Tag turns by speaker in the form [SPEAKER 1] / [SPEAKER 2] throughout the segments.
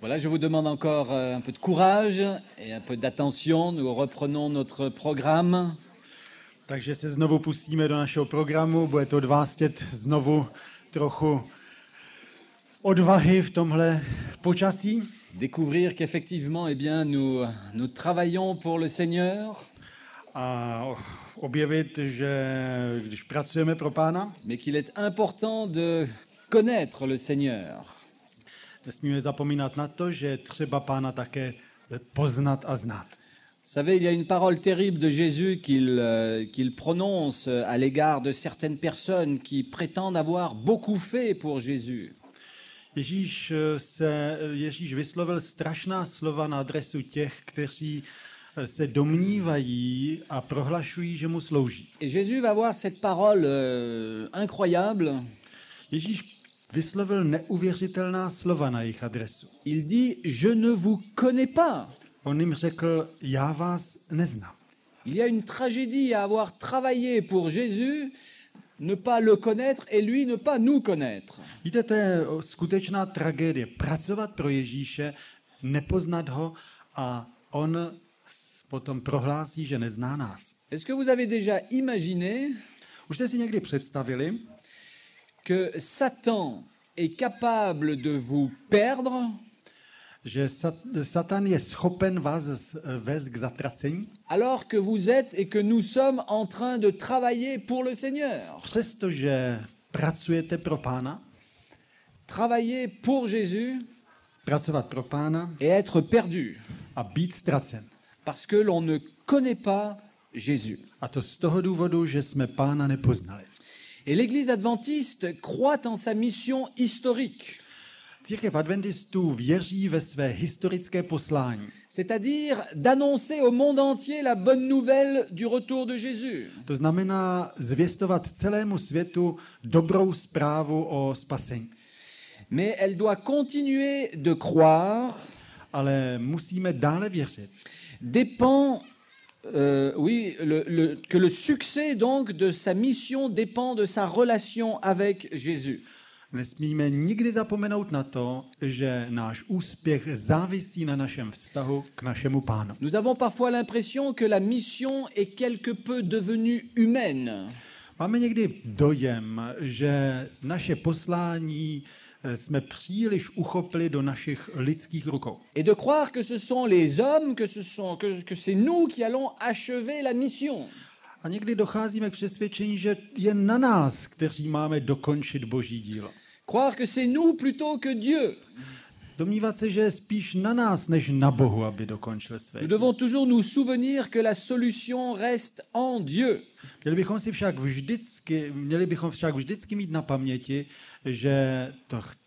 [SPEAKER 1] Voilà, je vous demande encore un peu de courage et un peu d'attention. Nous reprenons notre programme.
[SPEAKER 2] Takže se znovu pustíme do našeho programu. Bude to od vás chtět znovu trochu odvahy v tomhle počasí.
[SPEAKER 1] Découvrir qu'effectivement, eh bien, nous travaillons pour le Seigneur,
[SPEAKER 2] A objevit, že když pracujeme pro Pána,
[SPEAKER 1] mais qu'il est important de connaître le Seigneur.
[SPEAKER 2] nesmíme zapomínat na to, že je třeba Pána také poznat a znát.
[SPEAKER 1] Vous savez, il y a une parole terrible de Jésus qu'il prononce à l'égard de certaines personnes qui prétendent avoir beaucoup fait pour Jésus.
[SPEAKER 2] Ježíš vyslovil strašná slova na adresu těch, kteří se domnívají a prohlašují, že mu slouží.
[SPEAKER 1] Et Jésus va avoir cette parole incroyable.
[SPEAKER 2] Ježíš vyslovil neuvěřitelná slova na jejich adresu.
[SPEAKER 1] Il dit, je ne vous connais pas.
[SPEAKER 2] On jim řekl, já vás neznám.
[SPEAKER 1] Il y a une tragédie à avoir travaillé pour Jésus, ne pas le connaître et lui ne pas nous connaître.
[SPEAKER 2] Víte, to je skutečná tragédie. Pracovat pro Ježíše, nepoznat ho a on potom prohlásí, že nezná nás.
[SPEAKER 1] Est-ce que vous avez déjà imaginé
[SPEAKER 2] Už jste si někdy představili,
[SPEAKER 1] que Satan est capable de vous perdre
[SPEAKER 2] že Satan je schopen vás vést k zatracení,
[SPEAKER 1] alors que vous êtes et que nous sommes en train de travailler pour le Seigneur?
[SPEAKER 2] přestože pracujete pro Pána,
[SPEAKER 1] Travailler pour Jésus
[SPEAKER 2] pracovat pro Pána
[SPEAKER 1] et être perdu
[SPEAKER 2] a být ztracen.
[SPEAKER 1] parce que l'on ne connaît pas Jésus.
[SPEAKER 2] A to z toho důvodu, že jsme Pána nepoznali.
[SPEAKER 1] Et l'Église adventiste croit en sa mission historique,
[SPEAKER 2] Církev adventistů věří ve své historické poslání.
[SPEAKER 1] c'est-à-dire d'annoncer au monde entier la bonne nouvelle du retour de Jésus.
[SPEAKER 2] To znamená zvěstovat celému světu dobrou zprávu o spasení.
[SPEAKER 1] Mais elle doit continuer de croire,
[SPEAKER 2] Ale musíme dále věřit,
[SPEAKER 1] dépend, que le succès donc de sa mission dépend de sa relation avec Jésus.
[SPEAKER 2] Nesmíme nikdy zapomenout na to, že náš úspěch závisí na našem vztahu k našemu Pánu.
[SPEAKER 1] Nous avons parfois l'impression que la mission est quelque peu devenue humaine.
[SPEAKER 2] Máme někdy dojem, že naše poslání jsme příliš uchopili do našich lidských rukou.
[SPEAKER 1] Et de croire que ce sont les hommes, que c'est nous qui allons achever la mission.
[SPEAKER 2] A někdy docházíme k přesvědčení, že je na nás, kteří máme dokončit Boží dílo.
[SPEAKER 1] Croire que c'est nous plutôt que Dieu.
[SPEAKER 2] Domnívat se, že je spíš na nás, než na Bohu, aby dokončil své.
[SPEAKER 1] Nous devons toujours nous souvenir que la solution reste en Dieu.
[SPEAKER 2] Měli bychom však vždycky mít na paměti, že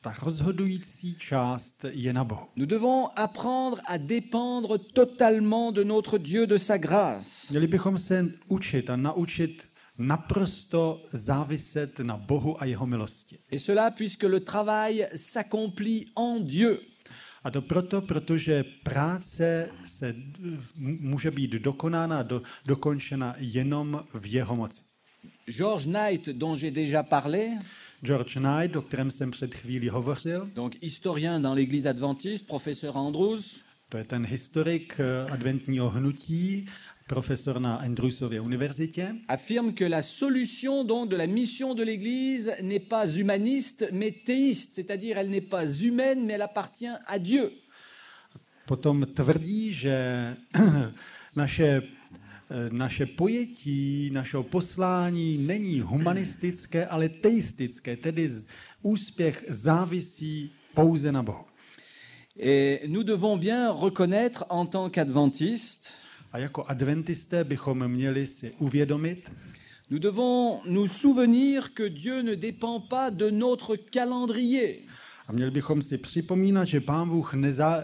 [SPEAKER 2] ta rozhodující část je na Bohu.
[SPEAKER 1] Nous devons apprendre à dépendre totalement de notre Dieu, de sa grâce.
[SPEAKER 2] Měli bychom se učit a naučit naprosto záviset na Bohu a jeho milosti.
[SPEAKER 1] Et cela puisque le travail s'accomplit en Dieu.
[SPEAKER 2] A to proto, protože práce může být dokonána, dokončena jenom v jeho moci.
[SPEAKER 1] George Knight, dont j'ai déjà parlé,
[SPEAKER 2] George Knight, o kterém jsem před chvílí hovořil,
[SPEAKER 1] donc historien dans l'Église adventiste, professeur Andrews,
[SPEAKER 2] to je ten historik adventního hnutí, profesor na Andrewsově univerzitě,
[SPEAKER 1] affirme que la solution donc de la mission de l'Église n'est pas humaniste, mais théiste, c'est-à-dire elle n'est pas humaine, mais elle appartient à Dieu.
[SPEAKER 2] Potom tvrdí, že naše pojetí, našeho poslání není humanistické, ale teistické, tedy úspěch závisí pouze na Bohu.
[SPEAKER 1] Et nous devons bien reconnaître en tant qu'adventistes,
[SPEAKER 2] A jako adventisté bychom měli si uvědomit,
[SPEAKER 1] nous devons nous souvenir que Dieu ne dépend pas de notre calendrier.
[SPEAKER 2] a měli bychom si připomínat, že Pán Bůh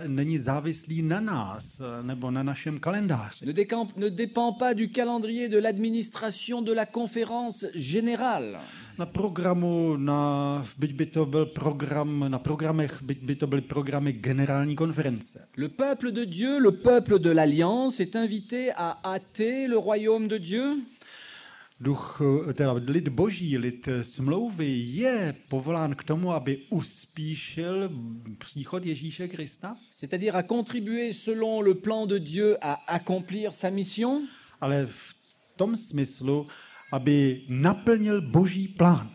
[SPEAKER 2] není závislý na nás nebo na našem kalendáři.
[SPEAKER 1] Ne dépend pas du calendrier de l'administration de la conférence générale.
[SPEAKER 2] Na programu, byť by to byly programy generální konference.
[SPEAKER 1] Le peuple de Dieu, le peuple de l'Alliance est invité à hâter le royaume de Dieu.
[SPEAKER 2] Lid boží, lid smlouvy je povolán k tomu, aby uspíšil příchod Ježíše Krista,
[SPEAKER 1] c'est-à-dire à contribuer selon le plan de Dieu à accomplir sa mission.
[SPEAKER 2] ale v tom smyslu, aby naplnil boží plán.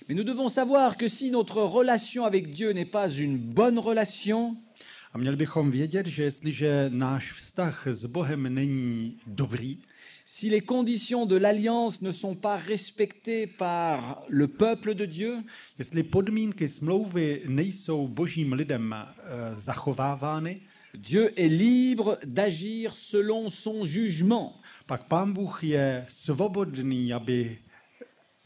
[SPEAKER 1] Mais nous devons savoir que si notre relation avec Dieu n'est pas une bonne relation,
[SPEAKER 2] A měli bychom vědět, že jestliže náš vztah s Bohem není dobrý,
[SPEAKER 1] si les conditions de l'alliance ne sont pas respectées par le peuple de Dieu,
[SPEAKER 2] jestli podmínky smlouvy nejsou božím lidem zachovávány,
[SPEAKER 1] Dieu est libre d'agir selon son jugement.
[SPEAKER 2] pak Pán Bůh je svobodný, aby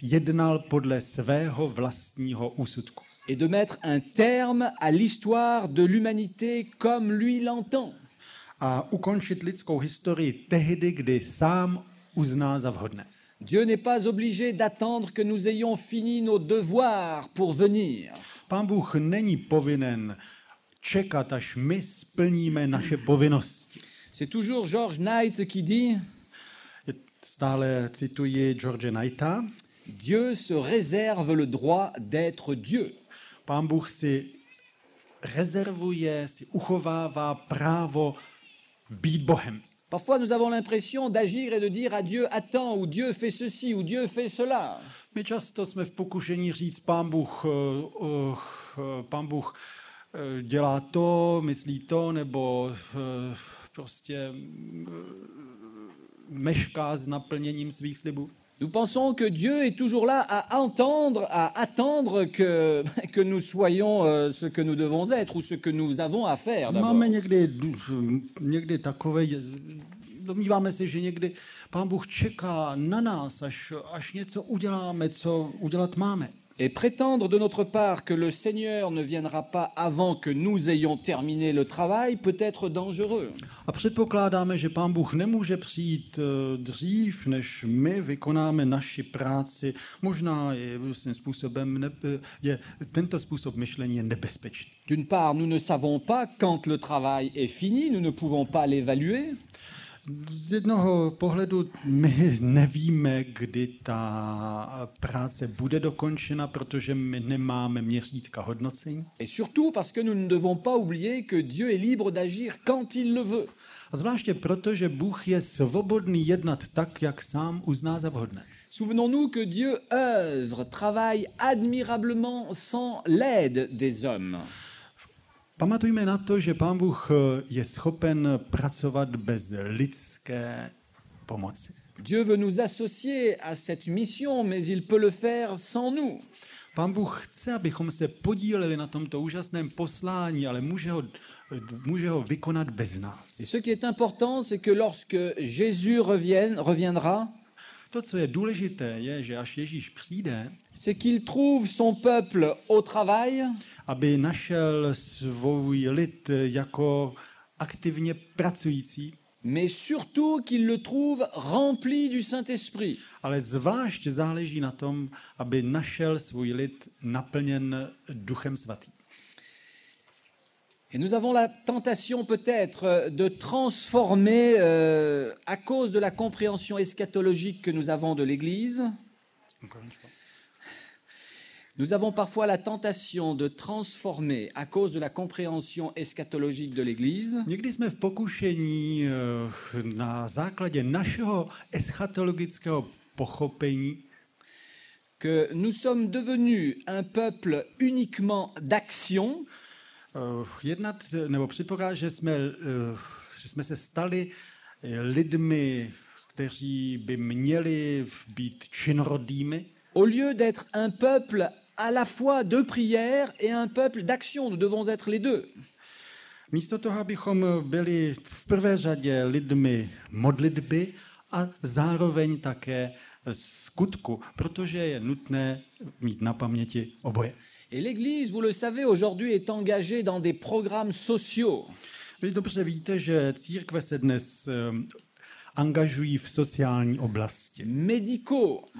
[SPEAKER 2] jednal podle svého vlastního úsudku.
[SPEAKER 1] Et de mettre un terme à l'histoire de l'humanité comme lui l'entend.
[SPEAKER 2] A ukončit lidskou historii tehdy, kdy sám uzná za vhodné.
[SPEAKER 1] Dieu n'est pas obligé d'attendre que nous ayons fini nos devoirs pour venir.
[SPEAKER 2] Pán Bůh není povinen čekat, až my splníme naše povinnosti.
[SPEAKER 1] C'est toujours George Knight qui dit
[SPEAKER 2] Stále cituji George Knighta.
[SPEAKER 1] Dieu se réserve le droit d'être Dieu.
[SPEAKER 2] Pán Bůh si rezervuje, si uchovává právo být Bohem.
[SPEAKER 1] Parfois, nous avons l'impression d'agir et de dire à Dieu attends, ou Dieu fait ceci, ou Dieu fait cela.
[SPEAKER 2] My často jsme v pokušení říct, Pán Bůh dělá to, myslí to, nebo prostě mešká s naplněním svých slibů.
[SPEAKER 1] Nous pensons que Dieu est toujours là à entendre, à attendre que nous soyons ce que nous devons être ou ce que nous avons à faire d'abord.
[SPEAKER 2] Máme někdy takové, domníváme se, že někdy Pán Bůh čeká na nás, až něco uděláme, co udělat máme.
[SPEAKER 1] Et prétendre de notre part que le Seigneur ne viendra pas avant que nous ayons terminé le travail peut être dangereux.
[SPEAKER 2] A předpokládáme, že Pán Bůh nemůže přijít dřív, než my vykonáme naši práci. Možná je tento způsob myšlení je nebezpečný.
[SPEAKER 1] D'une part, nous ne savons pas quand le travail est fini, nous ne pouvons pas l'évaluer.
[SPEAKER 2] Z jednoho pohledu my nevíme, kdy ta práce bude dokončena, protože my nemáme měřítka hodnocení.
[SPEAKER 1] Et surtout parce que nous ne devons pas oublier que Dieu est libre d'agir quand il le veut.
[SPEAKER 2] A zvláště proto, že Bůh je svobodný jednat tak, jak sám uzná za vhodné.
[SPEAKER 1] Souvenons-nous que Dieu œuvre, travaille admirablement sans l'aide des hommes.
[SPEAKER 2] Pamatujme na to, že Pán Bůh je schopen pracovat bez lidské pomoci.
[SPEAKER 1] Dieu veut nous associer à cette mission, mais il peut le faire sans nous.
[SPEAKER 2] Pán Bůh chce, abychom se podíleli na tomto úžasném poslání, ale může ho vykonat bez nás.
[SPEAKER 1] Et ce qui est important, c'est que lorsque Jésus reviendra,
[SPEAKER 2] to, co je důležité, je, že až Ježíš přijde,
[SPEAKER 1] c'est qu'il trouve son peuple au travail,
[SPEAKER 2] aby našel svůj lid jako aktivně pracující,
[SPEAKER 1] mais surtout qu'il le trouve rempli du Saint-Esprit.
[SPEAKER 2] Ale zvlášť záleží na tom, aby našel svůj lid naplněn Duchem Svatým.
[SPEAKER 1] Et nous avons la tentation peut-être de transformer, à cause de la compréhension eschatologique que nous avons de l'Église, nous avons parfois la tentation de transformer, à cause de la compréhension eschatologique de l'Église,
[SPEAKER 2] Někdy jsme v pokušení na základě našeho eschatologického pochopení,
[SPEAKER 1] que nous sommes devenus un peuple uniquement d'action,
[SPEAKER 2] jednat nebo předpokládat, že jsme se stali lidmi, kteří by měli být činorodými,
[SPEAKER 1] au lieu d'être un peuple à la fois de prière et un peuple d'action. Nous devons être les deux.
[SPEAKER 2] Místo toho, abychom byli v prvé řadě lidmi modlitby a zároveň také skutku, protože je nutné mít na paměti oboje.
[SPEAKER 1] Et l'Église, vous le savez, aujourd'hui est engagée dans des programmes sociaux.
[SPEAKER 2] Vy dobře víte, že církve se dnes angažují v sociální oblasti,
[SPEAKER 1] Médicaux,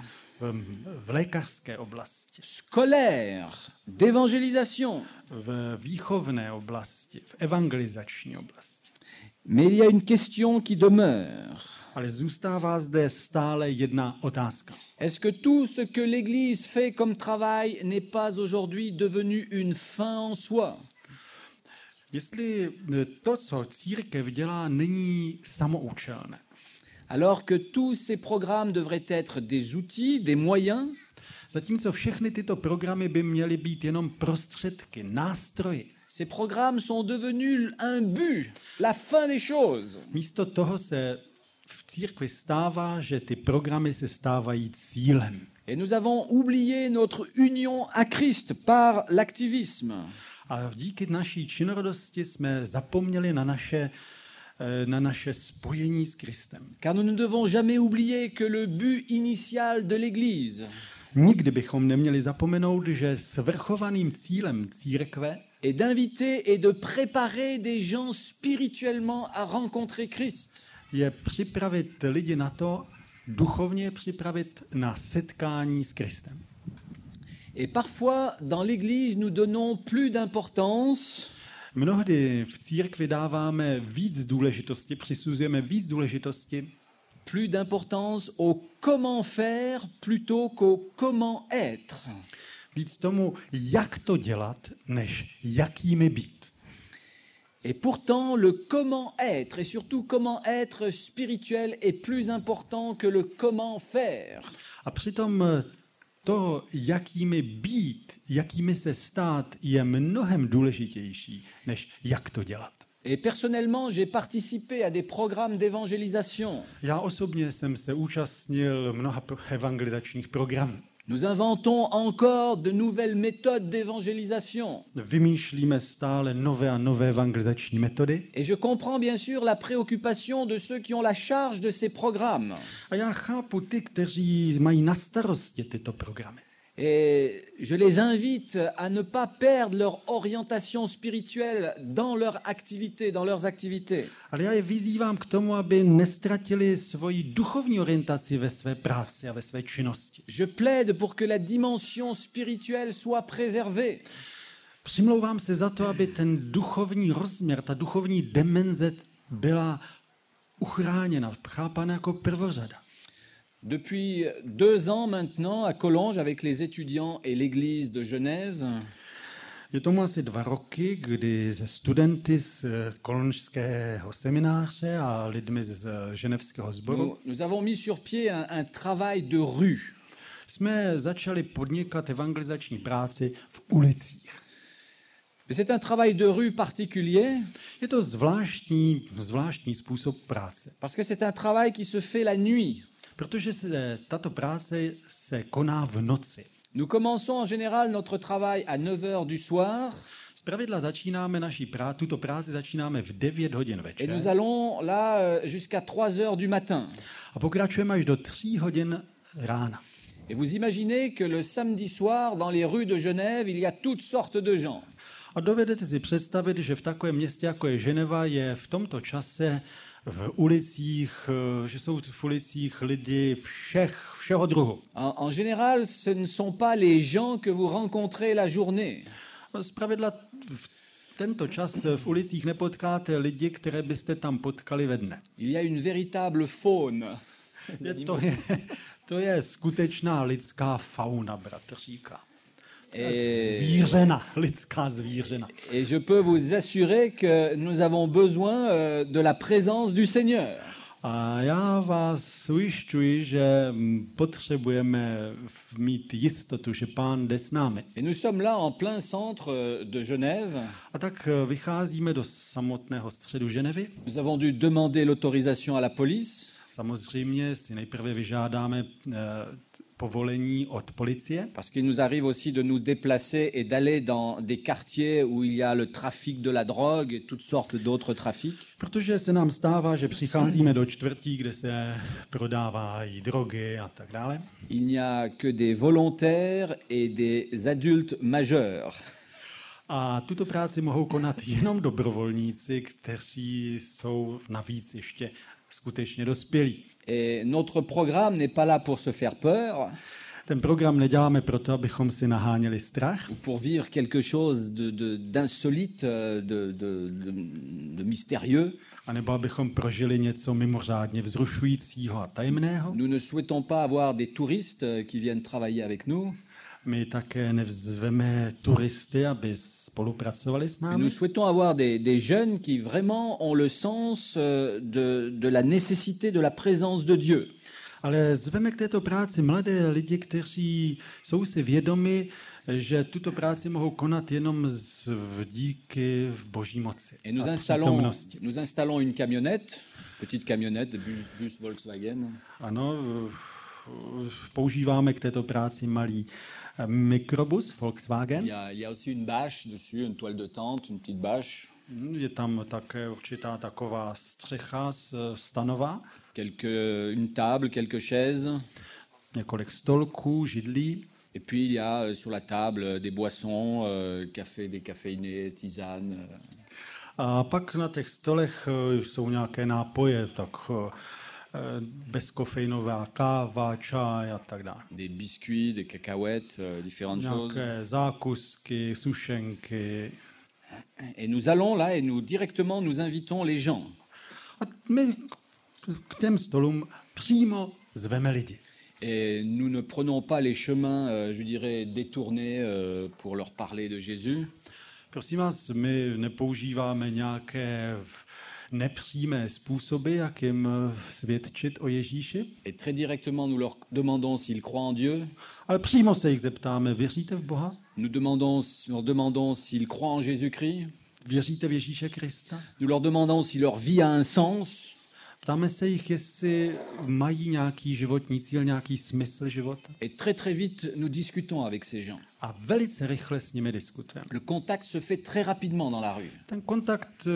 [SPEAKER 2] v lékařské oblasti,
[SPEAKER 1] scolaires, d'évangélisation.
[SPEAKER 2] v výchovné oblasti, v evangelizační oblasti.
[SPEAKER 1] Mais il y a une question qui demeure.
[SPEAKER 2] Ale zůstává zde stále jedna otázka.
[SPEAKER 1] Est-ce que tout ce que l'Église fait comme travail n'est pas aujourd'hui devenu une fin en soi?
[SPEAKER 2] Jestli to, co církev dělá, není samoučelné.
[SPEAKER 1] Alors que tous ces programmes devraient être des outils, des moyens,
[SPEAKER 2] Zatímco všechny tyto programy by měly být jenom prostředky, nástroje.
[SPEAKER 1] ces programmes sont devenus un but, la fin des choses.
[SPEAKER 2] Místo toho se v církvi stává, že ty programy se stávají cílem.
[SPEAKER 1] Et nous avons oublié notre union à Christ par l'activisme.
[SPEAKER 2] A díky naší činorodosti jsme zapomněli na naše spojení s Kristem.
[SPEAKER 1] Car nous ne devons jamais oublier que le but initial de l'Église
[SPEAKER 2] Nikdy bychom neměli zapomenout, že svrchovaným cílem církve
[SPEAKER 1] est d'inviter et de préparer des gens spirituellement à rencontrer Christ.
[SPEAKER 2] je připravit lidi na to, duchovně připravit na setkání s Kristem.
[SPEAKER 1] Et parfois, dans l'Église, nous donnons plus d'importance
[SPEAKER 2] Mnohdy v církvi dáváme víc důležitosti, přisuzujeme víc důležitosti
[SPEAKER 1] au comment faire plutôt qu'au comment être.
[SPEAKER 2] víc tomu, jak to dělat, než jakými být.
[SPEAKER 1] Et pourtant, le comment être, et surtout comment être spirituel, est plus important que le comment faire.
[SPEAKER 2] A přitom to, jakými být, jakými se stát, je mnohem důležitější, než jak to dělat.
[SPEAKER 1] Et personnellement, j'ai participé à des programmes d'évangélisation.
[SPEAKER 2] Já osobně jsem se účastnil mnoha evangelizačních programů.
[SPEAKER 1] Nous inventons encore de nouvelles méthodes d'évangélisation.
[SPEAKER 2] Vymýšlíme stále nové a nové evangelizační metody.
[SPEAKER 1] Et je comprends bien sûr la préoccupation de ceux qui ont la charge de ces programmes.
[SPEAKER 2] A já chápu ty, kteří mají na starosti tyto programy.
[SPEAKER 1] Et je les invite à ne pas perdre leur orientation spirituelle dans leurs activités.
[SPEAKER 2] Ale já je vyzývám k tomu, aby nestratili svoji duchovní orientaci ve své práci a ve své činnosti.
[SPEAKER 1] Je plaide pour que la dimension spirituelle soit préservée.
[SPEAKER 2] Přimlouvám se za to, aby ten duchovní rozměr, ta duchovní dimenze byla uchráněna, chápána jako prvořada.
[SPEAKER 1] Depuis 2 ans maintenant, à Collonges, avec les étudiants et l'église de Genève,
[SPEAKER 2] Je tomu asi 2 roky, kdy se studenty z kolonžského semináře a lidmi z ženevského sboru
[SPEAKER 1] nous avons mis sur pied un travail de rue.
[SPEAKER 2] jsme začali podnikat evangelizační práci v ulicích.
[SPEAKER 1] Mais c'est un travail de rue particulier
[SPEAKER 2] Je to zvláštní způsob práce,
[SPEAKER 1] parce que c'est un travail qui se fait la nuit.
[SPEAKER 2] protože tato práce se koná v noci.
[SPEAKER 1] Nous commençons en général notre travail à 9 h du soir
[SPEAKER 2] Zpravidla začínáme tuto práci začínáme v 9 hodin
[SPEAKER 1] et
[SPEAKER 2] večer
[SPEAKER 1] nous allons là jusqu'à 3 h du matin.
[SPEAKER 2] a pokračujeme až do 3 hodin rána.
[SPEAKER 1] Et vous imaginez que le samedi soir, dans les rues de Genève, il y a toutes sortes de gens.
[SPEAKER 2] A dovedete si představit, že v takovém městě, jako je Ženeva, je v tomto čase v ulicích, že jsou v ulicích lidi všeho druhu.
[SPEAKER 1] En général, ce ne sont pas les gens que vous rencontrez la journée.
[SPEAKER 2] Zpravidla v tento čas v ulicích nepotkáte lidi, které byste tam potkali ve dne.
[SPEAKER 1] Il y a une véritable faune.
[SPEAKER 2] To je skutečná lidská fauna, bratr říká. Lidská zvířena.
[SPEAKER 1] Et je peux vous assurer que nous avons besoin de la présence du Seigneur.
[SPEAKER 2] A já vás ujišťuji, že potřebujeme mít jistotu, že Pán jde s námi.
[SPEAKER 1] Et nous sommes là en plein centre de Genève.
[SPEAKER 2] A tak vycházíme do samotného středu Ženevy.
[SPEAKER 1] Nous avons dû demander l'autorisation à la police.
[SPEAKER 2] Samozřejmě si nejprve vyžádáme povolení od policie.
[SPEAKER 1] Parce qu'il nous arrive aussi de nous déplacer et d'aller dans des quartiers où il y a le trafic de la drogue et toutes sortes d'autres trafics.
[SPEAKER 2] Protože se nám stává, že přicházíme do čtvrtí, kde se prodávají drogy a tak dále.
[SPEAKER 1] Il n'y a que des volontaires et des adultes majeurs.
[SPEAKER 2] A tuto práci mohou konat jenom dobrovolníci, kteří jsou navíc ještě skutečně dospělí.
[SPEAKER 1] Et notre programme n'est pas là pour se faire peur.
[SPEAKER 2] Ten program neděláme proto, abychom si naháněli strach,
[SPEAKER 1] ou pour vivre quelque chose d'insolite, de mystérieux.
[SPEAKER 2] anebo abychom prožili něco mimořádně vzrušujícího a tajemného.
[SPEAKER 1] Nous ne souhaitons pas avoir des touristes qui viennent travailler avec nous.
[SPEAKER 2] My také nevzveme turisty, aby spolupracovali s
[SPEAKER 1] Mais
[SPEAKER 2] námi,
[SPEAKER 1] nous souhaitons avoir des jeunes qui vraiment ont le sens de la nécessité de la présence de Dieu.
[SPEAKER 2] ale zveme k této práci mladé lidi, kteří jsou si vědomi, že tuto práci mohou konat jenom díky boží moci
[SPEAKER 1] Et nous
[SPEAKER 2] a
[SPEAKER 1] installons,
[SPEAKER 2] přítomnosti.
[SPEAKER 1] nous installons une camionnette, petite camionnette, bus Volkswagen.
[SPEAKER 2] Ano, používáme k této práci malý mikrobus Volkswagen.
[SPEAKER 1] Il y a aussi une bâche dessus, une toile de tente, une petite bâche,
[SPEAKER 2] Je tam také určitá taková střecha stanová,
[SPEAKER 1] une table, quelques chaises.
[SPEAKER 2] několik stolků, židlí.
[SPEAKER 1] Et puis il y a sur la table des boissons, café, décaféiné, tisane.
[SPEAKER 2] A pak na těch stolech jsou nějaké nápoje, tak bezkofeinová káva, čaj a tak dále.
[SPEAKER 1] Des biscuits, des cacahuètes, différentes choses.
[SPEAKER 2] Nějaké zákusky, sušenky.
[SPEAKER 1] Et nous allons là et directement nous invitons les gens.
[SPEAKER 2] A my k těm stolům přímo zveme lidi.
[SPEAKER 1] Et nous ne prenons pas les chemins, je dirais, détournés pour leur parler de Jésus.
[SPEAKER 2] Prosím vás, my nepoužíváme nějaké nepřímé způsoby, jak jim svědčit o Ježíši,
[SPEAKER 1] Et très directement, nous leur demandons s'ils croient en Dieu.
[SPEAKER 2] ale přímo se jich zeptáme, věříte v Boha?
[SPEAKER 1] Nous leur demandons s'ils croient en Jésus-Christ.
[SPEAKER 2] Věříte v Ježíše Krista?
[SPEAKER 1] Nous leur demandons si leur vie a un sens.
[SPEAKER 2] Ptáme se jich, jestli mají nějaký životní cíl, nějaký smysl života.
[SPEAKER 1] Et très très vite, nous discutons avec ces gens.
[SPEAKER 2] A velice rychle s nimi diskutujeme.
[SPEAKER 1] Le contact se fait très rapidement dans la rue.
[SPEAKER 2] Ten kontakt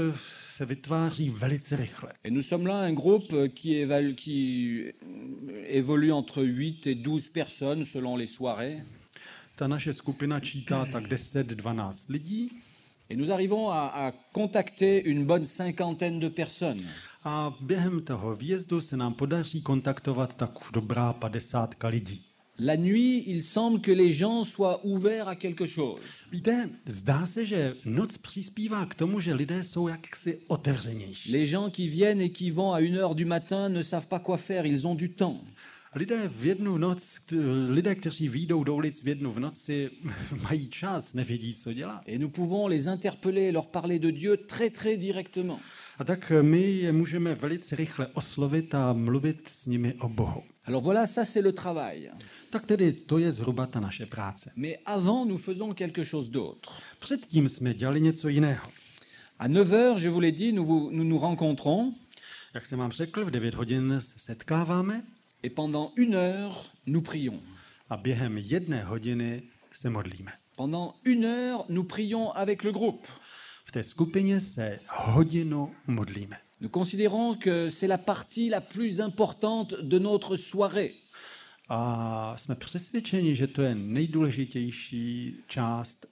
[SPEAKER 2] se vytváří velice rychle.
[SPEAKER 1] Et nous sommes là un groupe qui évolue entre 8 et 12 personnes selon les soirées.
[SPEAKER 2] Ta naše skupina čítá tak 10-12 lidí
[SPEAKER 1] Et nous arrivons à contacter une bonne cinquantaine de personnes.
[SPEAKER 2] a během toho výjezdu se nám podaří kontaktovat tak dobrá 50 lidí.
[SPEAKER 1] La nuit, il semble que les gens soient ouverts à quelque chose.
[SPEAKER 2] Víte, zdá se, že noc přispívá k tomu, že lidé jsou jaksi otevřenější.
[SPEAKER 1] Les gens qui viennent et qui vont à 1h du matin ne savent pas quoi faire, ils ont du temps.
[SPEAKER 2] Lidé, kteří vyjdou do ulic v jednu v noci, mají čas, nevědí, co dělat.
[SPEAKER 1] Et nous pouvons les interpeller, leur parler de Dieu très très directement.
[SPEAKER 2] A tak my je můžeme velice rychle oslovit a mluvit s nimi o Bohu.
[SPEAKER 1] Alors voilà, ça c'est le travail.
[SPEAKER 2] Tak tedy to je zhruba ta naše práce.
[SPEAKER 1] Mais avant, nous faisons quelque chose d'autre.
[SPEAKER 2] Předtím jsme dělali něco jiného.
[SPEAKER 1] À 9h, je vous l'ai dit, nous nous rencontrons
[SPEAKER 2] Jak jsem vám řekl, v 9 hodin se setkáváme
[SPEAKER 1] et pendant 1h, nous prions.
[SPEAKER 2] a během 1 hodiny se modlíme.
[SPEAKER 1] Pendant 1h, nous prions avec le groupe.
[SPEAKER 2] V té skupině se hodinu modlíme.
[SPEAKER 1] Nous considérons que c'est la partie la plus importante de notre soirée.
[SPEAKER 2] A jsme přesvědčeni, že to je nejdůležitější část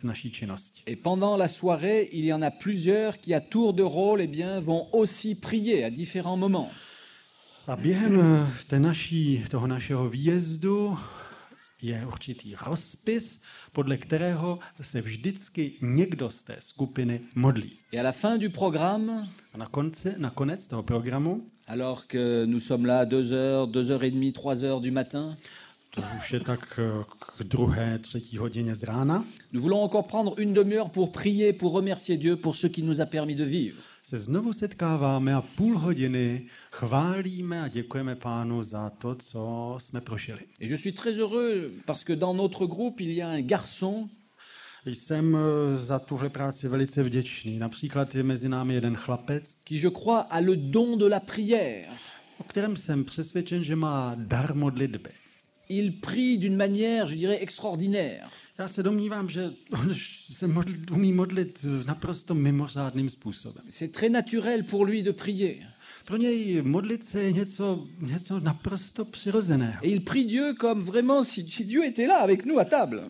[SPEAKER 2] naší činnosti.
[SPEAKER 1] Et pendant la soirée, il y en a plusieurs qui, à tour de rôle, eh bien, vont aussi prier à différents moments.
[SPEAKER 2] A během toho našeho výjezdu je určitý rozpis, podle kterého se vždycky někdo z té skupiny modlí.
[SPEAKER 1] Et à la fin du programme,
[SPEAKER 2] A nakonec toho programu,
[SPEAKER 1] alors que nous sommes là 2h, 2h30, 3h du matin,
[SPEAKER 2] to už je tak k 2., 3. hodině z rána,
[SPEAKER 1] nous voulons encore prendre une demi-heure pour prier, pour remercier Dieu pour ce qu'il nous a permis de vivre.
[SPEAKER 2] se znovu setkáváme a půl hodiny chválíme a děkujeme Pánu za to, co jsme prožili.
[SPEAKER 1] Et je suis très heureux parce que dans notre groupe, il y a un garçon
[SPEAKER 2] Jsem za tuhle práci velice vděčný. Například je mezi námi jeden chlapec,
[SPEAKER 1] qui, je crois, a le don de la prière.
[SPEAKER 2] o kterém jsem přesvědčen, že má dar modlitby.
[SPEAKER 1] Il prie d'une manière, je dirais, extraordinaire.
[SPEAKER 2] Já se domnívám, že on se umí modlit naprosto mimořádným způsobem.
[SPEAKER 1] C'est très naturel pour lui de prier.
[SPEAKER 2] Pro něj modlit se je něco naprosto přirozeného.
[SPEAKER 1] Et il prie Dieu comme vraiment si Dieu était là avec nous à table.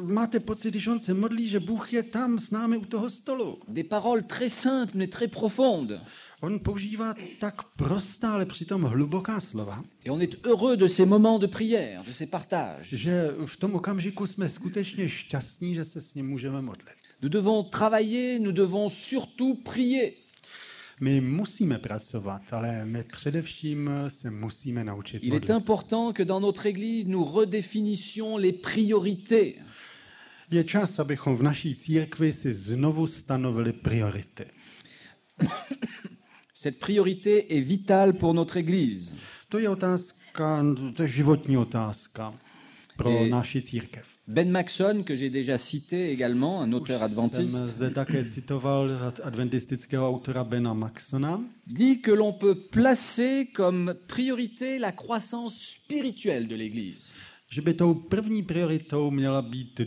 [SPEAKER 2] Máte pocit, když on se modlí, že Bůh je tam s námi u toho stolu.
[SPEAKER 1] Des paroles très simples mais très profondes.
[SPEAKER 2] On používá tak prostá, ale přitom hluboká slova,
[SPEAKER 1] Et on est heureux de ces moments de prière, de ces partages.
[SPEAKER 2] že v tom okamžiku jsme skutečně šťastní, že se s ním můžeme modlit.
[SPEAKER 1] Nous devons travailler, nous devons surtout prier.
[SPEAKER 2] My musíme pracovat, ale my především se musíme naučit
[SPEAKER 1] Il est
[SPEAKER 2] modlit.
[SPEAKER 1] important que dans notre Église, nous redéfinissions les priorités.
[SPEAKER 2] Je čas, abychom v naší církvi si znovu stanovili priority.
[SPEAKER 1] Cette priorité est vitale pour notre Église.
[SPEAKER 2] To je otázka, to je životní otázka pro naši církev.
[SPEAKER 1] Ben Maxon, que j'ai déjà cité également, un auteur adventiste,
[SPEAKER 2] Jsem zde také citoval adventistického autora Bena Maxona.
[SPEAKER 1] dit que l'on peut placer comme priorité la croissance spirituelle de l'Église.
[SPEAKER 2] Že by tou první prioritou měl být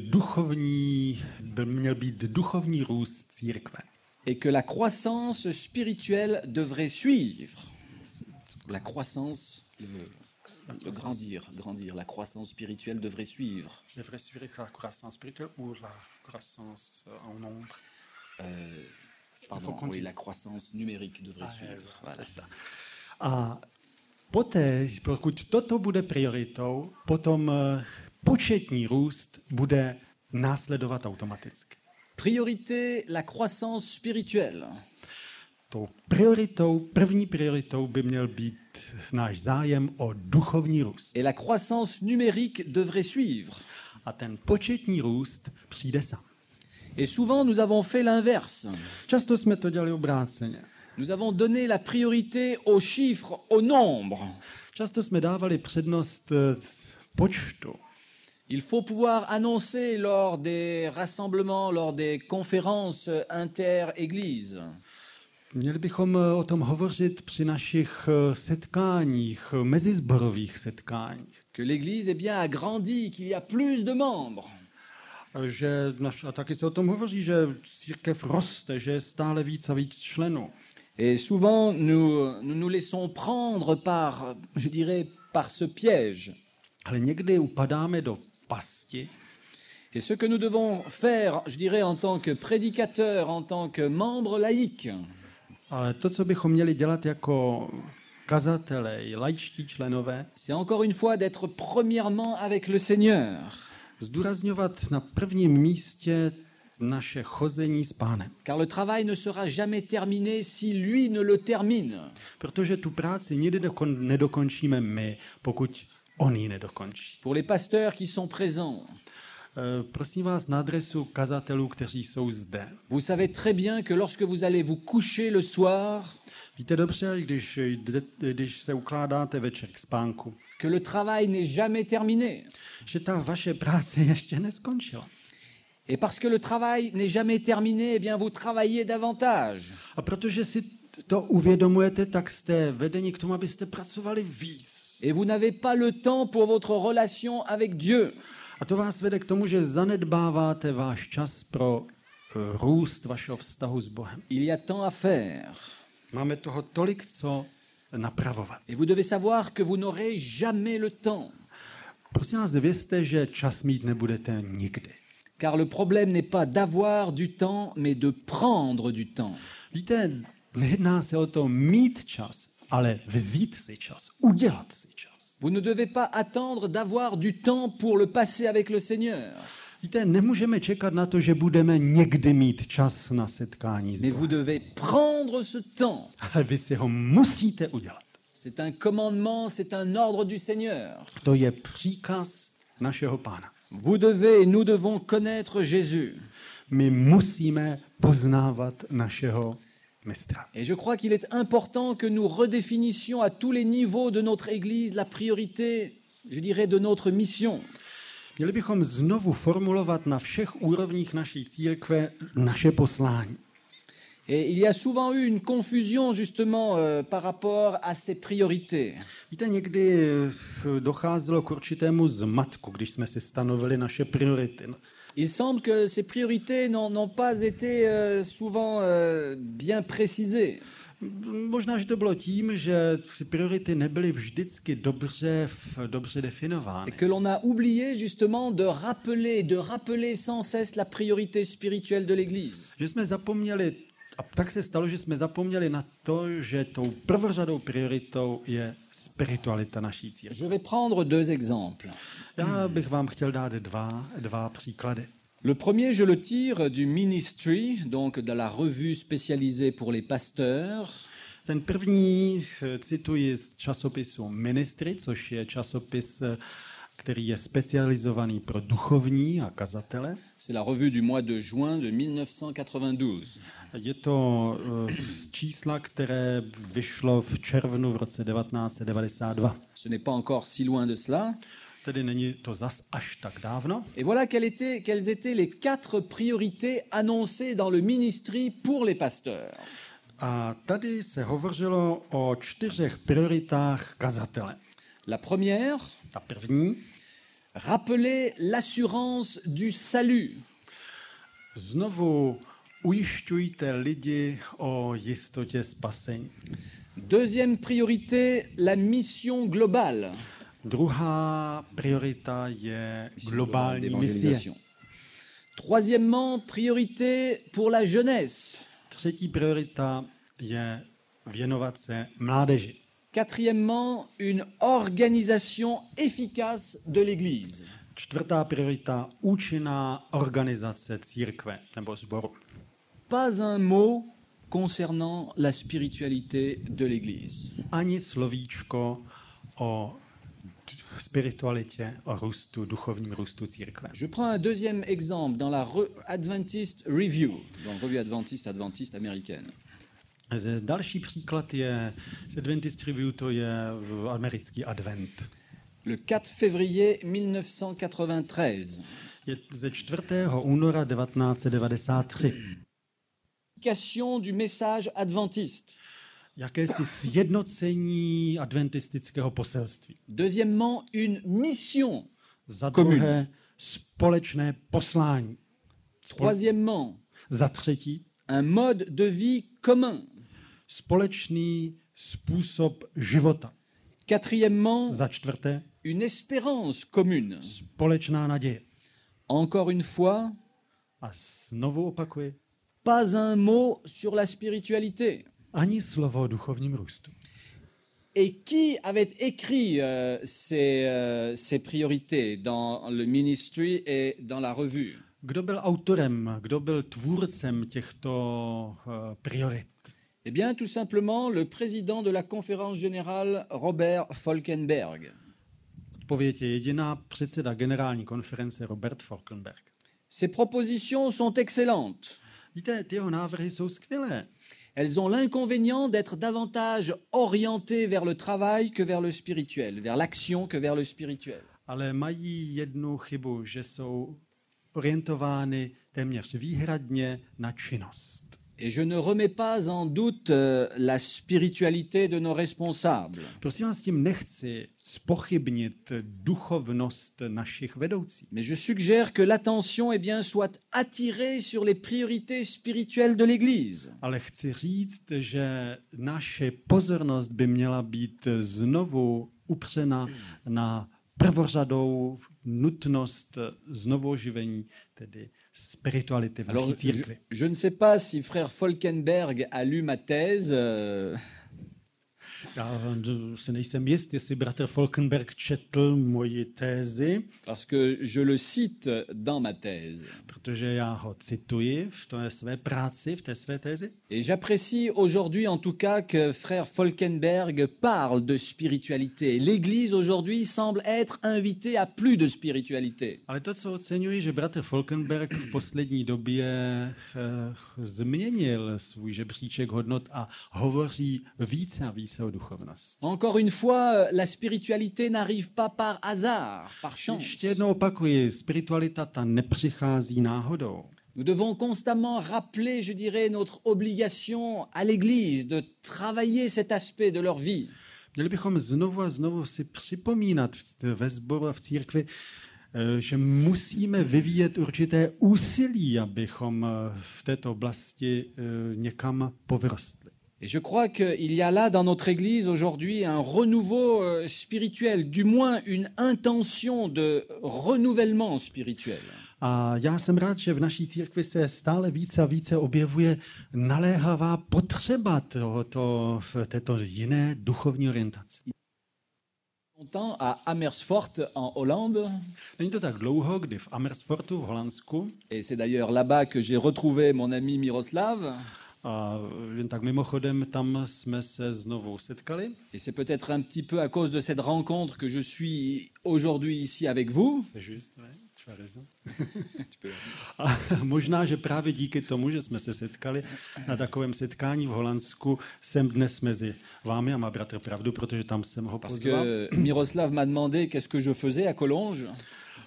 [SPEAKER 2] duchovní růst církve.
[SPEAKER 1] Et que la croissance spirituelle devrait suivre. La croissance, grandir. La croissance spirituelle devrait suivre.
[SPEAKER 2] Devrait suivre la croissance spirituelle ou la croissance en nombre.
[SPEAKER 1] Pardon, oui, la croissance numérique devrait suivre. Voilà.
[SPEAKER 2] A poté, pokud toto bude prioritou, potom početní růst bude následovat automaticky.
[SPEAKER 1] Priorité, la croissance spirituelle.
[SPEAKER 2] Tou první prioritou by měl být náš zájem o duchovní růst.
[SPEAKER 1] Et la croissance numérique devrait suivre.
[SPEAKER 2] A ten početní růst přijde sám.
[SPEAKER 1] Et souvent, nous avons fait l'inverse.
[SPEAKER 2] Často jsme to dělali obráceně.
[SPEAKER 1] Nous avons donné la priorité aux chiffres, au nombre.
[SPEAKER 2] Často jsme dávali přednost počtu.
[SPEAKER 1] Il faut pouvoir annoncer lors des rassemblements, lors des conférences inter-églises.
[SPEAKER 2] Měli bychom o tom hovořit při našich setkáních, mezizborových setkáních.
[SPEAKER 1] Que l'Église est bien agrandie, qu'il y a plus de membres.
[SPEAKER 2] A taky se o tom hovoří, že církev roste, že je stále víc a víc členů.
[SPEAKER 1] Et souvent, nous laissons prendre par, je dirais, par ce piège.
[SPEAKER 2] Ale někdy upadáme do pasti.
[SPEAKER 1] Et ce que nous devons faire, je dirais, en tant que prédicateur, en tant que membre laïque,
[SPEAKER 2] Ale to, co bychom měli dělat jako kazatelé, laičtí členové,
[SPEAKER 1] c'est encore une fois d'être premièrement avec le Seigneur.
[SPEAKER 2] zdůrazňovat na prvním místě naše chození s Pánem.
[SPEAKER 1] Car le travail ne sera jamais terminé si lui ne le termine.
[SPEAKER 2] Protože tu práci nikdy nedokončíme my, pokud on ji nedokončí.
[SPEAKER 1] Pour les pasteurs qui sont présents,
[SPEAKER 2] Prosím vás na adresu kazatelů, kteří jsou zde.
[SPEAKER 1] vous savez très bien que lorsque vous allez vous coucher le soir,
[SPEAKER 2] Víte dobře, když se ukládáte večer k spánku,
[SPEAKER 1] que le travail n'est jamais terminé.
[SPEAKER 2] že ta vaše práce ještě neskončila.
[SPEAKER 1] Et parce que le travail n'est jamais terminé, eh bien vous travaillez davantage.
[SPEAKER 2] A protože si to uvědomujete, tak jste vedeni k tomu, abyste pracovali víc.
[SPEAKER 1] Et vous n'avez pas le temps pour votre relation avec Dieu.
[SPEAKER 2] A to vás vede k tomu, že zanedbáváte váš čas pro růst vašeho vztahu s Bohem.
[SPEAKER 1] Il y a tant à faire.
[SPEAKER 2] Máme toho tolik, co napravovat.
[SPEAKER 1] Et vous devez savoir que vous n'aurez jamais le temps.
[SPEAKER 2] Prosím vás, vězte, že čas mít nebudete nikdy.
[SPEAKER 1] Car le problème n'est pas d'avoir du temps, mais de prendre du temps.
[SPEAKER 2] Víte, nejedná se o to mít čas, ale vzít si čas, udělat si čas.
[SPEAKER 1] Vous ne devez pas attendre d'avoir du temps pour le passer avec le Seigneur.
[SPEAKER 2] Víte, nemůžeme čekat na to, že budeme někdy mít čas na setkání s
[SPEAKER 1] Mais vous
[SPEAKER 2] Bohem.
[SPEAKER 1] devez prendre ce temps.
[SPEAKER 2] Ale vy si ho musíte udělat.
[SPEAKER 1] C'est un commandement, c'est un ordre du Seigneur.
[SPEAKER 2] To je příkaz našeho Pána.
[SPEAKER 1] Vous devez, nous devons connaître Jésus.
[SPEAKER 2] My musíme poznávat našeho mistra.
[SPEAKER 1] Et je crois qu'il est important que nous redéfinissions à tous les niveaux de notre Église la priorité, je dirais, de notre mission.
[SPEAKER 2] Měli bychom znovu formulovat na všech úrovních naší církve naše poslání.
[SPEAKER 1] Et il y a souvent eu une confusion justement par rapport à ces priorités.
[SPEAKER 2] Víte, někdy docházelo k určitému zmatku, když jsme si stanovili naše priority.
[SPEAKER 1] Il semble que ces priorités n'ont pas été souvent bien précisées.
[SPEAKER 2] Možná, že to bylo tím, že ty priority nebyly vždycky dobře definovány.
[SPEAKER 1] Et que l'on a oublié justement de rappeler sans cesse la priorité spirituelle de l'Église.
[SPEAKER 2] Že jsme zapomněli A tak se stalo, že jsme zapomněli na to, že tou prvořadou prioritou je spiritualita naší církve.
[SPEAKER 1] Je vais prendre deux exemples.
[SPEAKER 2] Já bych vám chtěl dát dva příklady.
[SPEAKER 1] Le premier, je le tire du Ministry, donc de la revue spécialisée pour les pasteurs.
[SPEAKER 2] Ten první cituji z časopisu Ministry, což je časopis, který je specializovaný pro duchovní a kazatele.
[SPEAKER 1] C'est la revue du mois de juin de 1992.
[SPEAKER 2] Je to z čísla, které vyšlo v červnu v roce 1992.
[SPEAKER 1] Ce n'est pas encore si loin de cela.
[SPEAKER 2] Tedy není to zas až tak dávno.
[SPEAKER 1] Et voilà quelles étaient les 4 priorités annoncées dans le Ministry pour les pasteurs.
[SPEAKER 2] A tady se hovořilo o 4 prioritách kazatele.
[SPEAKER 1] La première,
[SPEAKER 2] Ta první,
[SPEAKER 1] rappeler l'assurance du salut.
[SPEAKER 2] znovu ujišťujte lidi o jistotě spasení.
[SPEAKER 1] Deuxième priorité, la mission globale.
[SPEAKER 2] Druhá priorita je globální misie.
[SPEAKER 1] d'évangélisation. Troisièmement, priorité pour la jeunesse.
[SPEAKER 2] Třetí priorita je věnovat se mládeži.
[SPEAKER 1] Quatrièmement, une organisation efficace de l'Église.
[SPEAKER 2] Čtvrtá priorita, účinná organizace církve nebo sboru.
[SPEAKER 1] Pas un mot concernant la spiritualité de l'Église.
[SPEAKER 2] Ani slovíčko o spiritualitě, o růstu, duchovním růstu církve.
[SPEAKER 1] Je prends un deuxième exemple dans la Adventist Review, donc revue adventiste américaine.
[SPEAKER 2] Další příklad je z Adventist Review, to je americký advent.
[SPEAKER 1] Le 4 février 1993.
[SPEAKER 2] Je ze 4. února 1993.
[SPEAKER 1] Communication du message adventiste.
[SPEAKER 2] Jakési sjednocení adventistického poselství.
[SPEAKER 1] Deuxièmement, une mission.
[SPEAKER 2] Za
[SPEAKER 1] Commune.
[SPEAKER 2] druhé, společné poslání.
[SPEAKER 1] Troisièmement,
[SPEAKER 2] Za třetí,
[SPEAKER 1] un mode de vie commun.
[SPEAKER 2] společný způsob života.
[SPEAKER 1] Quatrièmement,
[SPEAKER 2] Za čtvrté,
[SPEAKER 1] une espérance commune.
[SPEAKER 2] společná naděje.
[SPEAKER 1] Encore une fois,
[SPEAKER 2] A znovu opakuji,
[SPEAKER 1] pas un mot sur la spiritualité.
[SPEAKER 2] ani slovo o duchovním růstu.
[SPEAKER 1] Et qui avait écrit ces priorités dans le ministry et dans la revue?
[SPEAKER 2] Kdo byl autorem, kdo byl tvůrcem těchto priorit?
[SPEAKER 1] Eh bien, tout simplement, le président de la conférence générale, Robert Falkenberg.
[SPEAKER 2] Odpověď je jediná, předseda generální konference Robert Falkenberg.
[SPEAKER 1] Ces propositions sont excellentes.
[SPEAKER 2] Víte, ty jeho návrhy jsou skvělé.
[SPEAKER 1] Elles ont l'inconvénient d'être davantage orientées vers le travail que vers le spirituel, vers l'action que vers le spirituel.
[SPEAKER 2] Ale mají jednu chybu, že jsou orientovány téměř výhradně na činnost.
[SPEAKER 1] Et je ne remets pas en doute la spiritualité de nos responsables.
[SPEAKER 2] Prosím vás, tím nechci zpochybnit duchovnost našich vedoucích.
[SPEAKER 1] Mais je suggère que l'attention soit attirée sur les priorités spirituelles de l'Église.
[SPEAKER 2] Ale chci říct, že naše pozornost by měla být znovu upřena na prvořadou nutnost znovuoživení, tedy spirituality v naší
[SPEAKER 1] Alors,
[SPEAKER 2] církvi.
[SPEAKER 1] je ne sais pas si frère Falkenberg a lu ma thèse.
[SPEAKER 2] Já se nejsem jist, jestli bratr Falkenberg četl moji tézi,
[SPEAKER 1] Parce que je le cite dans ma thèse.
[SPEAKER 2] protože já ho cituji v té své práci, v té své tézi.
[SPEAKER 1] Et j'apprécie aujourd'hui en tout cas que frère Falkenberg parle de spiritualité. L'Église aujourd'hui semble être invitée à plus de spiritualité.
[SPEAKER 2] Ale to, co oceňuji, že bratr Falkenberg v poslední době změnil svůj žebříček hodnot a hovoří více a více o duchovnosti.
[SPEAKER 1] Encore une fois, la spiritualité n'arrive pas par hasard, par chance.
[SPEAKER 2] Ještě jednou opakuji, spiritualita ta nepřichází náhodou.
[SPEAKER 1] Nous devons constamment rappeler, je dirais, notre obligation à l'Église de travailler cet aspect de leur vie.
[SPEAKER 2] Měli bychom znovu a znovu si připomínat ve sboru a v církvi, že musíme vyvíjet určité úsilí, abychom v této oblasti někam povyrostli.
[SPEAKER 1] Et je crois qu'il y a là dans notre Église aujourd'hui un renouveau spirituel, du moins une intention de renouvellement spirituel.
[SPEAKER 2] A já jsem rád, že v naší církvi se stále více a více objevuje naléhavá potřeba této jiné duchovní orientace.
[SPEAKER 1] Longtemps à Amersfoort en Hollande,
[SPEAKER 2] Není to tak dlouho, kdy v Amersfoortu v Holandsku,
[SPEAKER 1] et c'est d'ailleurs là-bas que j'ai retrouvé mon ami Miroslav,
[SPEAKER 2] a jen tak mimochodem tam jsme se znovu setkali.
[SPEAKER 1] et c'est peut-être un petit peu à cause de cette rencontre que je suis aujourd'hui ici avec vous.
[SPEAKER 2] C'est juste, ouais, tu as raison.
[SPEAKER 1] Tu peux-
[SPEAKER 2] A možná, že právě díky tomu, že jsme se setkali na takovém setkání v Holandsku, jsem dnes mezi vámi a má bratr pravdu, protože tam jsem ho
[SPEAKER 1] Parce
[SPEAKER 2] pozval.
[SPEAKER 1] que Miroslav m'a demandé qu'est-ce que je faisais à Collonges.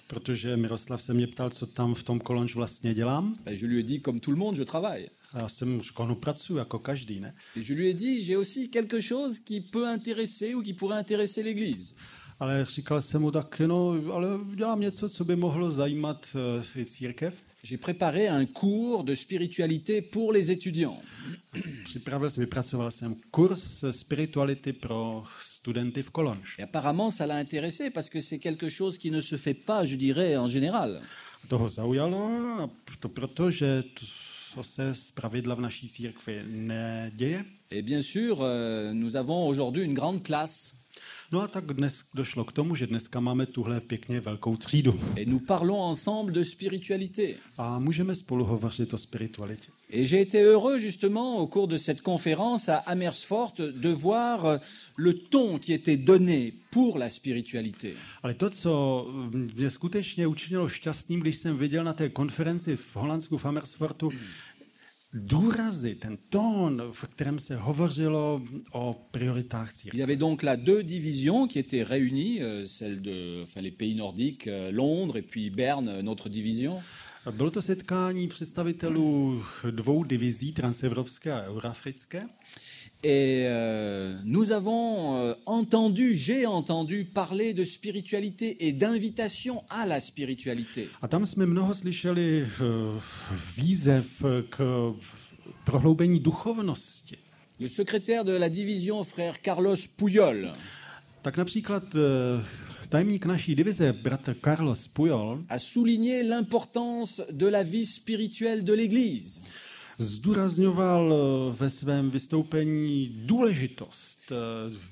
[SPEAKER 2] Protože Miroslav se mě ptal, co tam v tom Kolonž vlastně dělám.
[SPEAKER 1] Ben, je lui ai dit, comme tout le monde, je travaille.
[SPEAKER 2] A já jsem řekl, no pracuji jako každý, ne?
[SPEAKER 1] Et je lui ai dit, j'ai aussi quelque chose qui peut intéresser ou qui pourrait intéresser l'Église.
[SPEAKER 2] Ale říkal jsem mu tak, no, ale dělám něco, co by mohlo zajímat i církev.
[SPEAKER 1] J'ai préparé un cours de spiritualité pour les étudiants.
[SPEAKER 2] Vypracoval jsem kurz spirituality pro studenty v Kolonž.
[SPEAKER 1] Et apparemment, ça l'a intéressé parce que c'est quelque chose qui ne se fait pas, je dirais, en général.
[SPEAKER 2] Toho zaujalo, a to proto, že to se zpravidla v naší církvi neděje.
[SPEAKER 1] Et bien sûr, nous avons aujourd'hui une grande classe.
[SPEAKER 2] No a tak dnes došlo k tomu, že dneska máme tuhle pěkně velkou třídu.
[SPEAKER 1] Et nous parlons ensemble de spiritualité.
[SPEAKER 2] A můžeme spolu hovořit o spiritualitě.
[SPEAKER 1] Et j'ai été heureux justement au cours de cette conférence à Amersfoort de voir le ton qui était donné pour la spiritualité.
[SPEAKER 2] Ale to, co mě skutečně učinilo šťastným, když jsem viděl na té konferenci v Holandsku v Amersfoortu důrazy, ten tón, v kterém se hovořilo o prioritách
[SPEAKER 1] Il
[SPEAKER 2] církve.
[SPEAKER 1] y avait donc là deux divisions qui étaient réunies, celle de, enfin, les pays nordiques, Londres et puis Berne, notre division.
[SPEAKER 2] Bylo to setkání představitelů dvou divizí, transevropské a euroafrické.
[SPEAKER 1] Et nous avons j'ai entendu parler de spiritualité et d'invitation à la spiritualité.
[SPEAKER 2] A tam jsme mnoho slyšeli výzev k prohloubení duchovnosti.
[SPEAKER 1] Le secrétaire de la division, frère Carlos Puyol,
[SPEAKER 2] Tak například tajemník naší divize, bratr Carlos Puyol,
[SPEAKER 1] a souligné l'importance de la vie spirituelle de l'Église.
[SPEAKER 2] zdůrazňoval ve svém vystoupení důležitost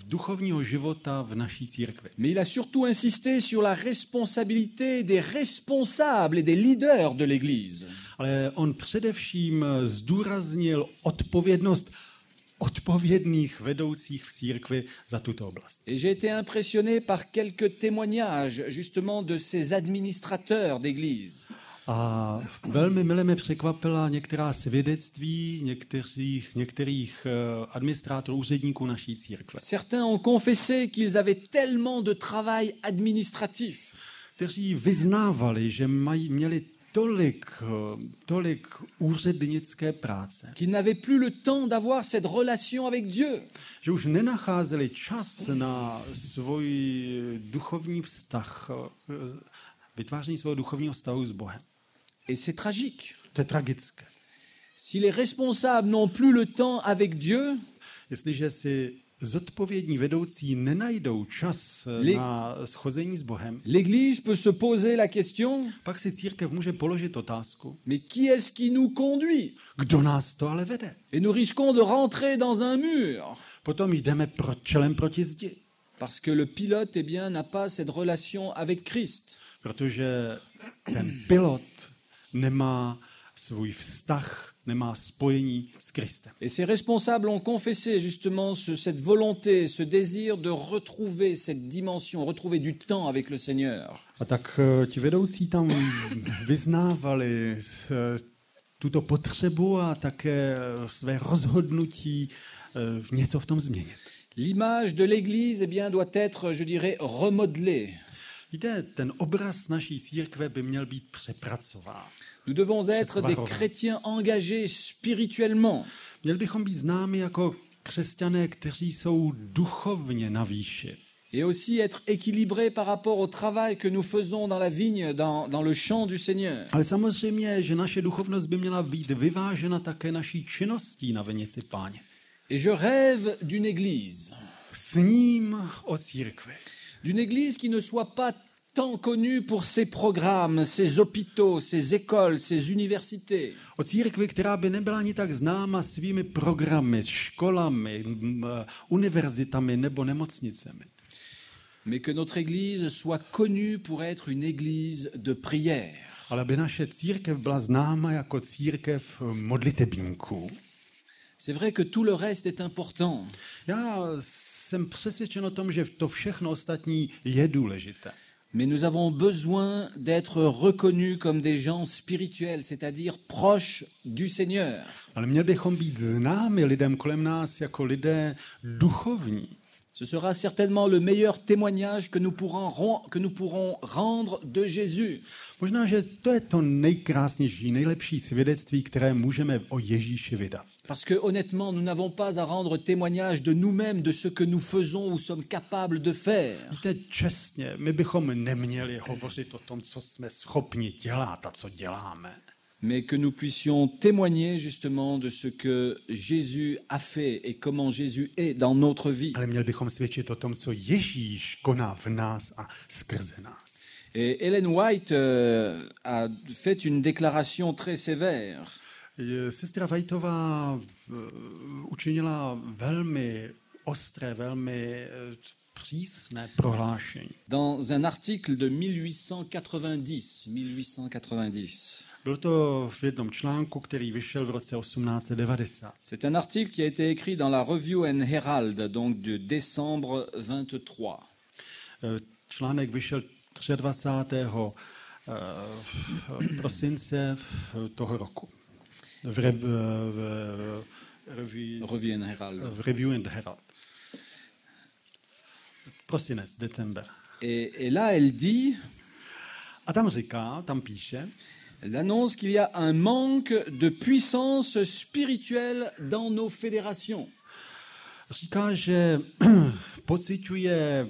[SPEAKER 2] duchovního života v naší církvi.
[SPEAKER 1] Mais il a surtout insisté sur la responsabilité des responsables et des leaders de l'Église.
[SPEAKER 2] Ale on především zdůraznil odpovědnost odpovědných vedoucích v církvi za tuto oblast.
[SPEAKER 1] Et j'ai été impressionné par quelques témoignages justement de ces administrateurs d'Église.
[SPEAKER 2] A velmi mile mě překvapila některá svědectví některých administrátorů, úředníků naší církve,
[SPEAKER 1] Certains ont confessé qu'ils avaient tellement de travail administratif
[SPEAKER 2] kteří vyznávali, že měli tolik úřednické práce,
[SPEAKER 1] qu'ils n'avaient plus le temps d'avoir cette relation avec Dieu.
[SPEAKER 2] že už nenacházeli čas na svůj duchovní vztah, vytváření svého duchovního vztahu s Bohem.
[SPEAKER 1] Et c'est tragique.
[SPEAKER 2] To je tragické.
[SPEAKER 1] Si les responsables n'ont plus le temps avec Dieu,
[SPEAKER 2] Jestliže si zodpovědní vedoucí nenajdou čas na schození s Bohem,
[SPEAKER 1] l'Église peut se poser la question,
[SPEAKER 2] pak si církev může položit otázku,
[SPEAKER 1] mais qui est-ce qui nous conduit?
[SPEAKER 2] kdo nás to ale vede.
[SPEAKER 1] Et nous risquons de rentrer dans un mur,
[SPEAKER 2] Potom jdeme čelem proti zdi,
[SPEAKER 1] parce que le pilote, eh bien, n'a pas cette relation avec Christ.
[SPEAKER 2] protože ten pilot nemá svůj vztah, nemá spojení s Kristem.
[SPEAKER 1] Et ces responsables ont confessé justement cette volonté, ce désir de retrouver cette dimension, retrouver du temps avec le Seigneur.
[SPEAKER 2] A tak ti vedoucí tam vyznávali tuto potřebu a také své rozhodnutí něco v tom změnit.
[SPEAKER 1] L'image de l'Église, eh bien, doit être, je dirais, remodelée.
[SPEAKER 2] Víte, ten obraz naší církve by měl být přepracován.
[SPEAKER 1] Nous devons être des chrétiens engagés spirituellement.
[SPEAKER 2] Měli bychom být známi jako křesťané, kteří jsou duchovně na výši.
[SPEAKER 1] Et aussi être équilibrés par rapport au travail que nous faisons dans la vigne, dans le champ du Seigneur.
[SPEAKER 2] Ale samozřejmě, že naše duchovnost by měla být vyvážena také naší činností na vinici Páně.
[SPEAKER 1] Et je rêve d'une église.
[SPEAKER 2] Sním o církvi.
[SPEAKER 1] D'une église qui ne soit pas tant connue pour ses programmes, ses hôpitaux, ses écoles, ses universités.
[SPEAKER 2] O církvi, která by nebyla ani tak známa svými programy, školami, univerzitami nebo nemocnicemi.
[SPEAKER 1] Mais que notre Église soit connue pour être une Église de prière.
[SPEAKER 2] Ale aby naše církev byla známa jako církev modlitebníků.
[SPEAKER 1] C'est vrai que tout le reste est important.
[SPEAKER 2] Já jsem přesvědčen o tom, že to všechno ostatní je důležité.
[SPEAKER 1] Mais nous avons besoin d'être reconnus comme des gens spirituels, c'est-à-dire proches du Seigneur.
[SPEAKER 2] Ale měli bychom být známi lidem kolem nás jako lidé duchovní.
[SPEAKER 1] Ce sera certainement le meilleur témoignage que nous pourrons rendre de Jésus.
[SPEAKER 2] Možná, že to je to nejkrásnější, nejlepší svědectví, které můžeme o Ježíši vydat.
[SPEAKER 1] Parce que honnêtement, nous n'avons pas à rendre témoignage de nous-mêmes, de ce que nous faisons ou sommes capables de faire.
[SPEAKER 2] Víte, čestně, my bychom neměli hovořit o tom, co jsme schopni dělat a co děláme.
[SPEAKER 1] Mais que nous puissions témoigner justement de ce que Jésus a fait et comment Jésus est dans notre vie.
[SPEAKER 2] Ale měli bychom svědčit o tom, co Ježíš koná v nás a skrze nás.
[SPEAKER 1] Et Ellen White a fait une déclaration très sévère.
[SPEAKER 2] Sestra Whiteová učinila velmi ostré, velmi přísné prohlášení.
[SPEAKER 1] Dans un article de 1890.
[SPEAKER 2] Bylo to v jednom článku, který vyšel v roce 1890.
[SPEAKER 1] C'est un article qui a été écrit dans la Review and Herald, donc de décembre 23.
[SPEAKER 2] Článek vyšel 23. prosince toho roku. V Review and Herald. Prosinec, december.
[SPEAKER 1] Et là, elle dit,
[SPEAKER 2] a tam říká, tam píše,
[SPEAKER 1] elle annonce qu'il y a un manque de puissance spirituelle dans nos fédérations.
[SPEAKER 2] Říká, že pociťuje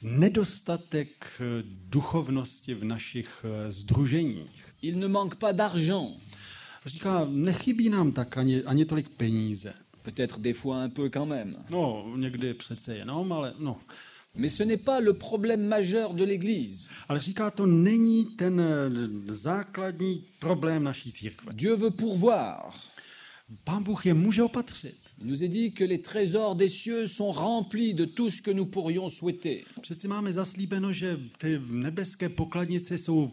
[SPEAKER 2] nedostatek duchovnosti v našich sdruženích.
[SPEAKER 1] Il ne manque pas d'argent.
[SPEAKER 2] Říká, nechybí nám tak ani tolik peníze.
[SPEAKER 1] Peut-être des fois un peu quand même.
[SPEAKER 2] No, někdy přece jenom, ale no.
[SPEAKER 1] Mais ce n'est pas le problème majeur de l'Église.
[SPEAKER 2] Ale říká, to není ten základní problém naší církve.
[SPEAKER 1] Dieu veut pourvoir.
[SPEAKER 2] Pán Bůh je může opatřit.
[SPEAKER 1] Il nous est dit que les trésors des cieux sont remplis de tout ce que nous pourrions souhaiter.
[SPEAKER 2] Přeci máme zaslíbeno, že ty nebeské pokladnice jsou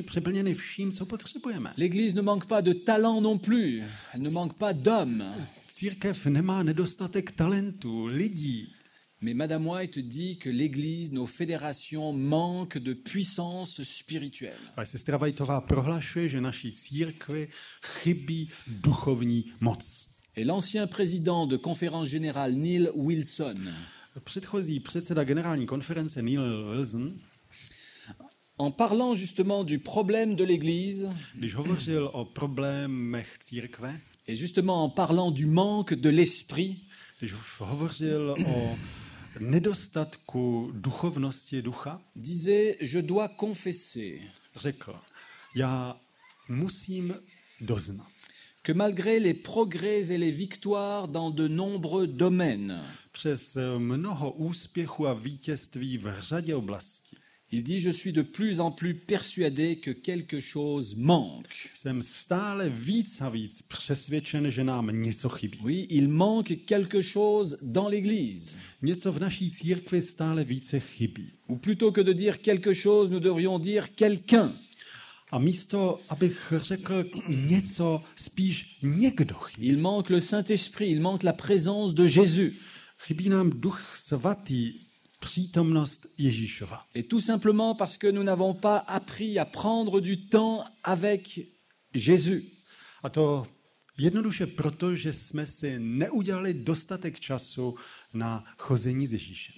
[SPEAKER 2] přeplněny vším, co potřebujeme.
[SPEAKER 1] L'Église ne manque pas de talent non plus. Elle ne manque pas d'hommes.
[SPEAKER 2] Církev nemá nedostatek talentů, lidí.
[SPEAKER 1] Mais Madame White dit que l'Église, nos fédérations, manquent de puissance spirituelle.
[SPEAKER 2] Ale sestra Whiteová prohlašuje, že naší církvi chybí duchovní moc.
[SPEAKER 1] Et l'ancien président de conférence générale Neil Wilson,
[SPEAKER 2] předchozí předseda generální konference Neil Wilson,
[SPEAKER 1] en parlant justement du problème de l'Église,
[SPEAKER 2] když hovořil o problémech církve,
[SPEAKER 1] et justement en parlant du manque de l'esprit,
[SPEAKER 2] když hovořil o nedostatku duchovnosti ducha,
[SPEAKER 1] disait, je dois confesser,
[SPEAKER 2] řekl, já musím doznat,
[SPEAKER 1] que malgré les progrès et les victoires dans de nombreux domaines,
[SPEAKER 2] přes mnoho úspěchů a vítězství v řadě oblastí,
[SPEAKER 1] il dit, je suis de plus en plus persuadé que quelque chose manque.
[SPEAKER 2] Jsem stále víc a víc přesvědčen, že nám něco chybí.
[SPEAKER 1] Oui, il manque quelque chose dans l'Église.
[SPEAKER 2] Něco v naší církvi stále více chybí.
[SPEAKER 1] Ou plutôt que de dire quelque chose, nous devrions dire quelqu'un.
[SPEAKER 2] A místo, abych řekl něco, spíš někdo chybí.
[SPEAKER 1] Il manque le Saint-Esprit, il manque la présence de Jésus.
[SPEAKER 2] Chybí nám Duch Svatý, přítomnost Ježíšova.
[SPEAKER 1] Et tout simplement parce que nous n'avons pas appris à prendre du temps avec Jésus.
[SPEAKER 2] A to jednoduše proto, že jsme si neudělali dostatek času na chození s Ježíšem.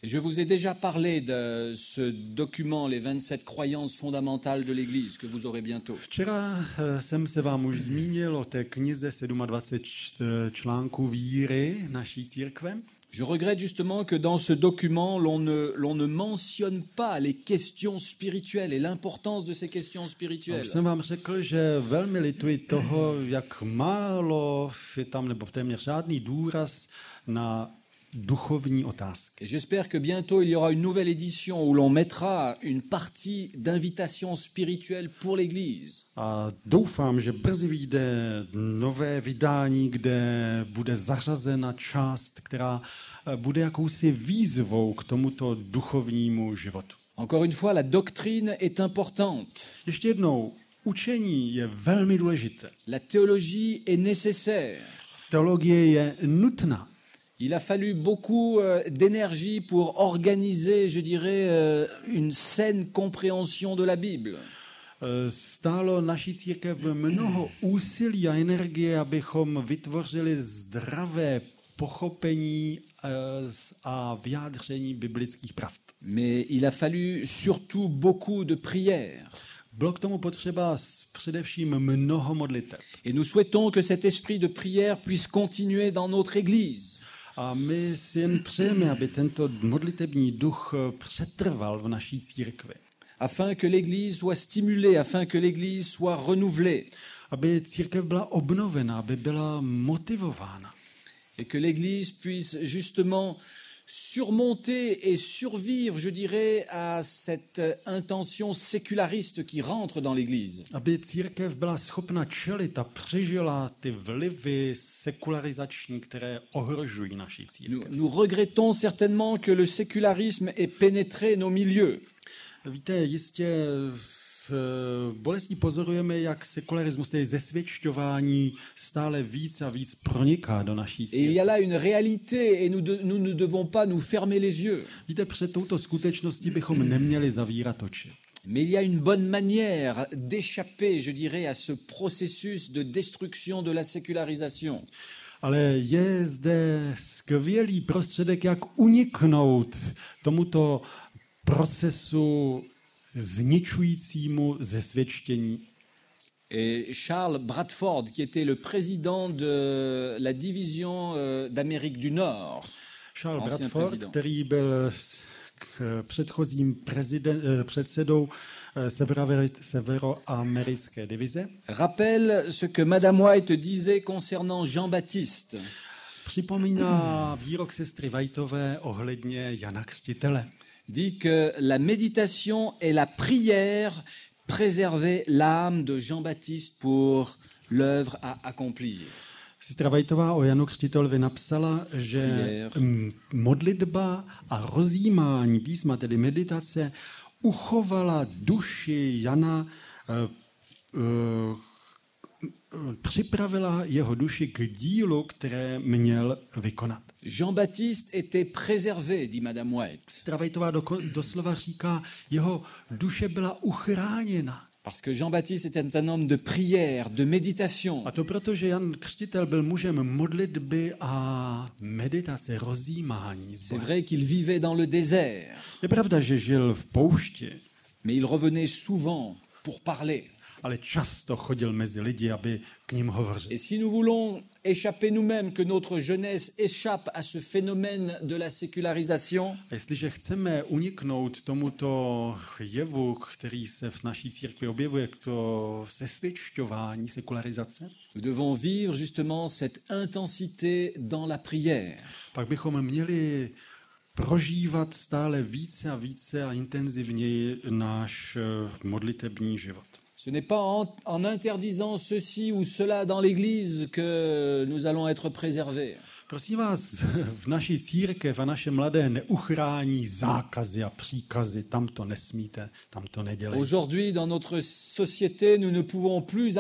[SPEAKER 1] Je vous ai déjà parlé de ce document, les 27 croyances fondamentales de l'Église, que vous aurez bientôt.
[SPEAKER 2] Včera jsem se vám už zmínil o té knize 27 článků víry naší církve.
[SPEAKER 1] Je regrette justement que dans ce document, l'on ne mentionne pas les questions spirituelles et l'importance de ces questions spirituelles.
[SPEAKER 2] Jsem vám řekl, že velmi lituji toho, jak málo je tam, nebo téměř žádný důraz na duchovní otázky.
[SPEAKER 1] Et j'espère que bientôt il y aura une nouvelle édition où l'on mettra une partie d'invitation spirituelle pour l'Église.
[SPEAKER 2] A doufám, že brzy vyjde nové vydání, kde bude zařazena část, která bude jakousi výzvou k tomuto duchovnímu životu.
[SPEAKER 1] Encore une fois, la doctrine est importante.
[SPEAKER 2] Ještě jednou, učení je velmi důležité.
[SPEAKER 1] La théologie est nécessaire.
[SPEAKER 2] Teologie je nutná.
[SPEAKER 1] Il a fallu beaucoup d'énergie pour organiser, je dirais, une saine compréhension de la Bible.
[SPEAKER 2] Stálo naší církev mnoho úsilí a energie, abychom vytvořili zdravé pochopení a vyjádření biblických pravd.
[SPEAKER 1] Mais il a fallu surtout beaucoup de prières.
[SPEAKER 2] Bylo k tomu potřeba především mnoho modlitev.
[SPEAKER 1] Et nous souhaitons que cet esprit de prière puisse continuer dans notre Église.
[SPEAKER 2] A my si jen přejeme, aby tento modlitební duch přetrval v naší církvi.
[SPEAKER 1] Afin que l'Église soit stimulée, afin que l'Église soit renouvelée.
[SPEAKER 2] Aby církev byla obnovena, aby byla motivována.
[SPEAKER 1] Et que l'Église puisse justement surmonter et survivre, je dirais, à cette intention séculariste qui rentre dans l'Église.
[SPEAKER 2] Aby církev byla schopna čelit a přežila ty vlivy sekularizační, které ohrožují naši církev.
[SPEAKER 1] Nous regrettons certainement que le sécularisme ait pénétré nos milieux.
[SPEAKER 2] Víte, jistě s bolestí pozorujeme, jak sekularismus, tedy zesvědčování, stále víc a víc proniká do naší
[SPEAKER 1] Et il y
[SPEAKER 2] církve.
[SPEAKER 1] a là une réalité et nous ne devons pas nous fermer les yeux.
[SPEAKER 2] Víte, před touto skutečností bychom neměli zavírat oči.
[SPEAKER 1] Mais il y a une bonne manière d'échapper, je dirais, à ce processus de destruction de la sécularisation.
[SPEAKER 2] Ale je zde skvělý prostředek, jak uniknout tomuto procesu zničujícímu zesvědčení.
[SPEAKER 1] Et Charles Bradford, qui était le président de la division d'Amérique du Nord,
[SPEAKER 2] Charles
[SPEAKER 1] ancien
[SPEAKER 2] Bradford,
[SPEAKER 1] président.
[SPEAKER 2] který byl předchozím předsedou severoamerické divize,
[SPEAKER 1] rappelle ce que Madame White disait concernant Jean-Baptiste.
[SPEAKER 2] připomíná výrok sestry Whiteové ohledně Jana Křtitele.
[SPEAKER 1] Dit que la méditation et la prière préservaient l'âme de Jean-Baptiste pour l'œuvre à accomplir.
[SPEAKER 2] Sestra Whiteová o Janu Křtitelovi napsala, že modlitba a rozjímání písma, tedy meditace, uchovala duši Jana, připravila jeho duši k dílu, které měl vykonat.
[SPEAKER 1] Jean-Baptiste était préservé, dit Madame White,
[SPEAKER 2] Sestra Whiteová doslova říká, jeho duše byla uchráněna.
[SPEAKER 1] parce que Jean-Baptiste était un homme de prière, de méditation.
[SPEAKER 2] A to proto, že Jan Křtitel byl mužem modlitby a meditace, rozjímání.
[SPEAKER 1] C'est vrai qu'il vivait dans le désert,
[SPEAKER 2] Je pravda, že žil v poušti,
[SPEAKER 1] mais il revenait souvent pour parler.
[SPEAKER 2] ale často chodil mezi lidi, aby k ním hovořil.
[SPEAKER 1] Et si nous voulons échapper nous-mêmes, que notre jeunesse échappe à ce phénomène de la sécularisation,
[SPEAKER 2] A jestliže chceme uniknout tomuto jevu, který se v naší církvi objevuje, k to zesvědčování, sekularizace,
[SPEAKER 1] nous devons vivre justement cette intensité dans la prière.
[SPEAKER 2] pak bychom měli prožívat stále více a více a intenzivněji náš modlitební život.
[SPEAKER 1] Ce n'est pas en interdisant ceci ou cela dans l'Église que nous allons être préservés.
[SPEAKER 2] Prosím vás, v naší církev a naše mladé neuchrání zákazy a příkazy. Tam to nesmíte, tam to nedělejte.
[SPEAKER 1] Aujourd'hui, dans notre société, nous ne pouvons plus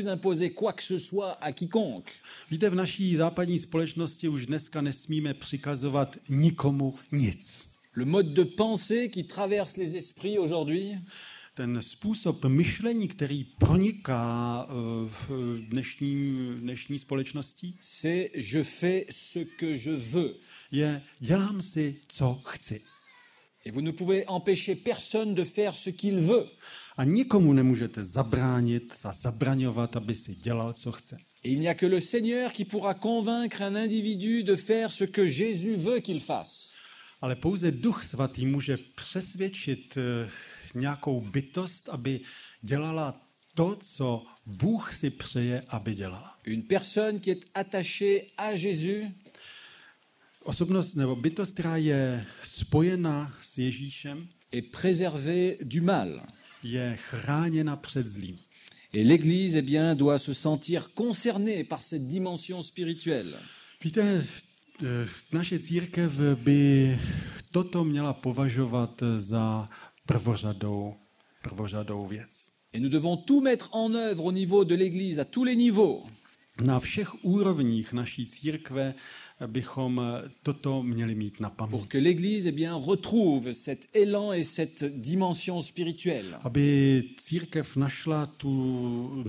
[SPEAKER 1] imposer quoi que ce soit à quiconque.
[SPEAKER 2] Víte, v naší západní společnosti už dneska nesmíme přikazovat nikomu nic.
[SPEAKER 1] Le mode de pensée qui traverse les esprits aujourd'hui,
[SPEAKER 2] Ten způsob myšlení, který proniká v dnešní společnosti,
[SPEAKER 1] c'est je fais ce que je veux.
[SPEAKER 2] je dělám si, co chci.
[SPEAKER 1] Et vous ne pouvez empêcher personne de faire ce qu'il veut.
[SPEAKER 2] A nikomu nemůžete zabránit a zabraňovat, aby si dělal, co chce.
[SPEAKER 1] Et il n'y a que le Seigneur qui pourra convaincre un individu de faire ce que Jésus veut qu'il fasse.
[SPEAKER 2] Ale pouze Duch Svatý může přesvědčit nějakou bytost, aby dělala to, co Bůh si přeje, aby dělala.
[SPEAKER 1] Une personne qui est attachée à Jésus
[SPEAKER 2] osobnost nebo bytost, která je spojena s Ježíšem,
[SPEAKER 1] est préservée du mal.
[SPEAKER 2] je chráněna před zlým.
[SPEAKER 1] Et l'Église, eh bien, doit se sentir concernée par cette dimension spirituelle.
[SPEAKER 2] Víte, naše církev by toto měla považovat za prvořadou věc.
[SPEAKER 1] Et nous devons tout mettre en œuvre au niveau de l'Église, à tous les niveaux,
[SPEAKER 2] Na všech úrovních naší církve bychom toto měli mít na
[SPEAKER 1] pour
[SPEAKER 2] paměti.
[SPEAKER 1] que l'Église, eh bien, retrouve cet élan et cette dimension spirituelle.
[SPEAKER 2] Aby církev našla tu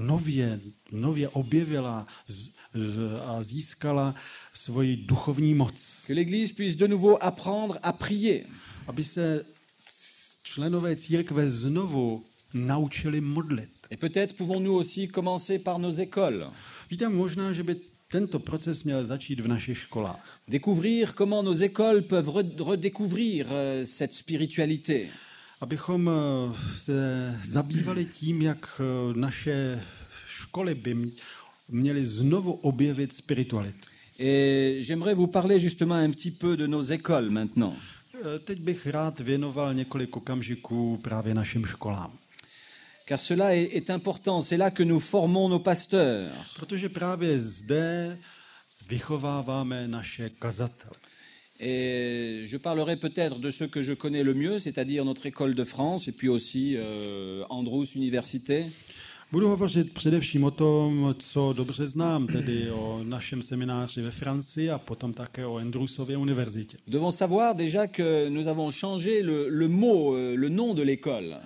[SPEAKER 2] nově objevila a získala svoji duchovní moc.
[SPEAKER 1] Que l'Église puisse de nouveau apprendre à prier.
[SPEAKER 2] Aby se členové církve znovu naučili modlit.
[SPEAKER 1] Et peut-être pouvons-nous aussi commencer par nos écoles.
[SPEAKER 2] Víte, možná, že by tento proces měl začít v našich školách.
[SPEAKER 1] Découvrir comment nos écoles peuvent redécouvrir cette spiritualité.
[SPEAKER 2] Abychom se zabývali tím, jak naše školy by měly znovu objevit spiritualitu.
[SPEAKER 1] Et j'aimerais vous parler justement un petit peu de nos écoles maintenant.
[SPEAKER 2] Teď bych rád věnoval několik okamžiků právě našim školám.
[SPEAKER 1] Car cela est important, c'est là que nous formons nos pasteurs.
[SPEAKER 2] Protože právě zde vychováváme naše kazatele.
[SPEAKER 1] Et je parlerai peut-être de ce que je connais le mieux, c'est-à-dire notre école de France et puis aussi Andrews Université.
[SPEAKER 2] Budu hovořit především o tom, co dobře znám, tedy o našem semináři ve Francii a potom také o Andrewsově univerzitě.
[SPEAKER 1] Nous devons savoir déjà que nous avons changé le mot, le nom de l'école.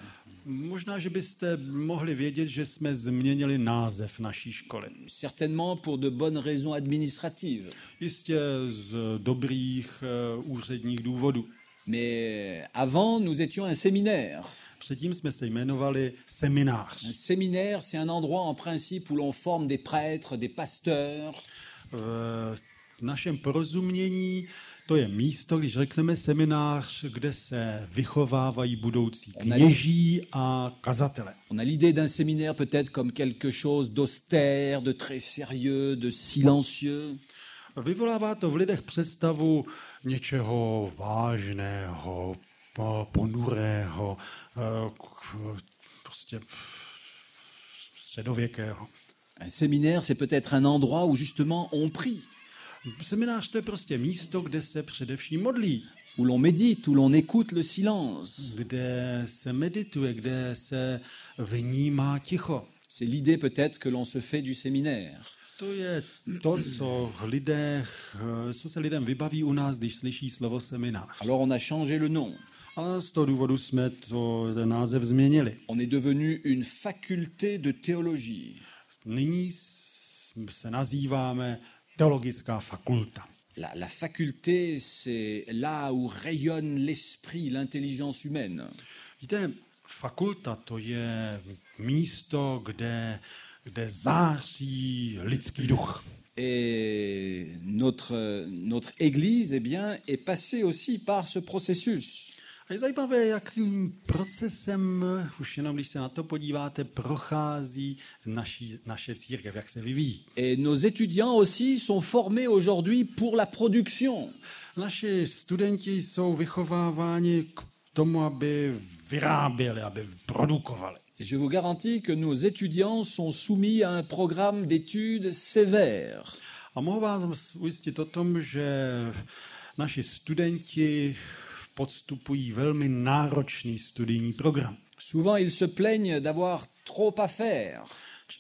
[SPEAKER 2] Možná, že byste mohli vědět, že jsme změnili název naší školy.
[SPEAKER 1] Certainement pour de bonnes raisons administratives.
[SPEAKER 2] Jistě z dobrých úředních důvodů.
[SPEAKER 1] Mais avant, nous étions un séminaire.
[SPEAKER 2] Předtím jsme se jmenovali seminář.
[SPEAKER 1] Un séminaire, c'est un endroit en principe où l'on forme des prêtres, des pasteurs.
[SPEAKER 2] V našem porozumění to je místo, když řekneme seminář, kde se vychovávají budoucí kněží a kazatele.
[SPEAKER 1] On a l'idée d'un séminaire peut-être comme quelque chose d'austère, de très sérieux, de silencieux.
[SPEAKER 2] Vyvolává to v lidech představu něčeho vážného, ponurého, prostě středověkého.
[SPEAKER 1] Un séminaire, c'est peut-être un endroit où justement on prie,
[SPEAKER 2] Seminář to je prostě místo, kde se především modlí,
[SPEAKER 1] où l'on médite, où l'on écoute le silence.
[SPEAKER 2] kde se medituje, kde se vnímá ticho.
[SPEAKER 1] C'est l'idée peut-être que l'on se fait du séminaire.
[SPEAKER 2] To je to, co se lidem vybaví u nás, když slyší slovo seminář.
[SPEAKER 1] Alors on a changé le nom.
[SPEAKER 2] A z toho důvodu jsme ten název změnili.
[SPEAKER 1] On est devenu une faculté de théologie.
[SPEAKER 2] Nyní se nazýváme teologická fakulta.
[SPEAKER 1] La faculté, c'est là où rayonne l'esprit, l'intelligence humaine.
[SPEAKER 2] Víte, fakulta to je místo, kde září lidský duch.
[SPEAKER 1] Et notre Église, eh bien, est passée aussi par ce processus.
[SPEAKER 2] A je zajímavé, jakým procesem, už jenom když se na to podíváte, prochází naše církev, jak se vyvíjí.
[SPEAKER 1] Et nos étudiants aussi sont formés aujourd'hui pour la production.
[SPEAKER 2] Naši studenti jsou vychováváni k tomu, aby vyráběli, aby produkovali.
[SPEAKER 1] Et je vous garantis que nos étudiants sont soumis à un programme d'études sévère.
[SPEAKER 2] A mohu vás ujistit o tom, že naši studenti podstupují velmi náročný studijní program.
[SPEAKER 1] Souvent, ils se plaignent d'avoir trop à faire.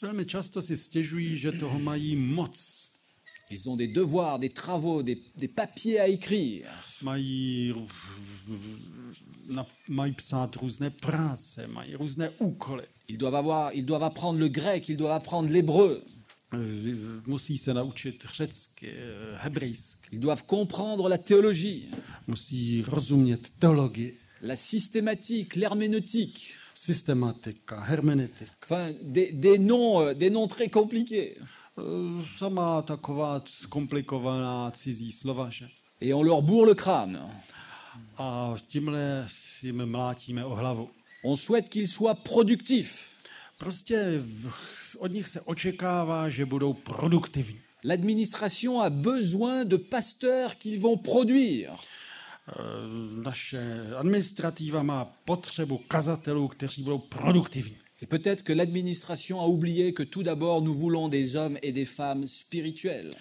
[SPEAKER 2] Velmi často si stěžují, že toho mají moc.
[SPEAKER 1] Ils ont des devoirs, des travaux, des papiers à écrire.
[SPEAKER 2] Mají psát různé práce, mají různé úkoly.
[SPEAKER 1] Ils doivent apprendre le grec, ils doivent apprendre l'hébreu.
[SPEAKER 2] Musí se naučit řecky, hebrejsky.
[SPEAKER 1] Ils doivent comprendre la théologie.
[SPEAKER 2] Musí rozumět teologii.
[SPEAKER 1] La systématique, l'herméneutique.
[SPEAKER 2] Systematika, hermeneutika.
[SPEAKER 1] Enfin, des noms très compliqués.
[SPEAKER 2] Sama taková zkomplikovaná cizí slova, že?
[SPEAKER 1] Et on leur bourre le crâne.
[SPEAKER 2] A tímhle jim mlátíme o hlavu.
[SPEAKER 1] On souhaite qu'ils soient productifs.
[SPEAKER 2] Prostě od nich se očekává, že budou produktivní.
[SPEAKER 1] L'administration a besoin de pasteurs qui vont produire.
[SPEAKER 2] Naše administrativa má potřebu kazatelů, kteří budou produktivní.
[SPEAKER 1] Et peut-être que l'administration a oublié que tout d'abord nous voulons des hommes et des femmes spirituels.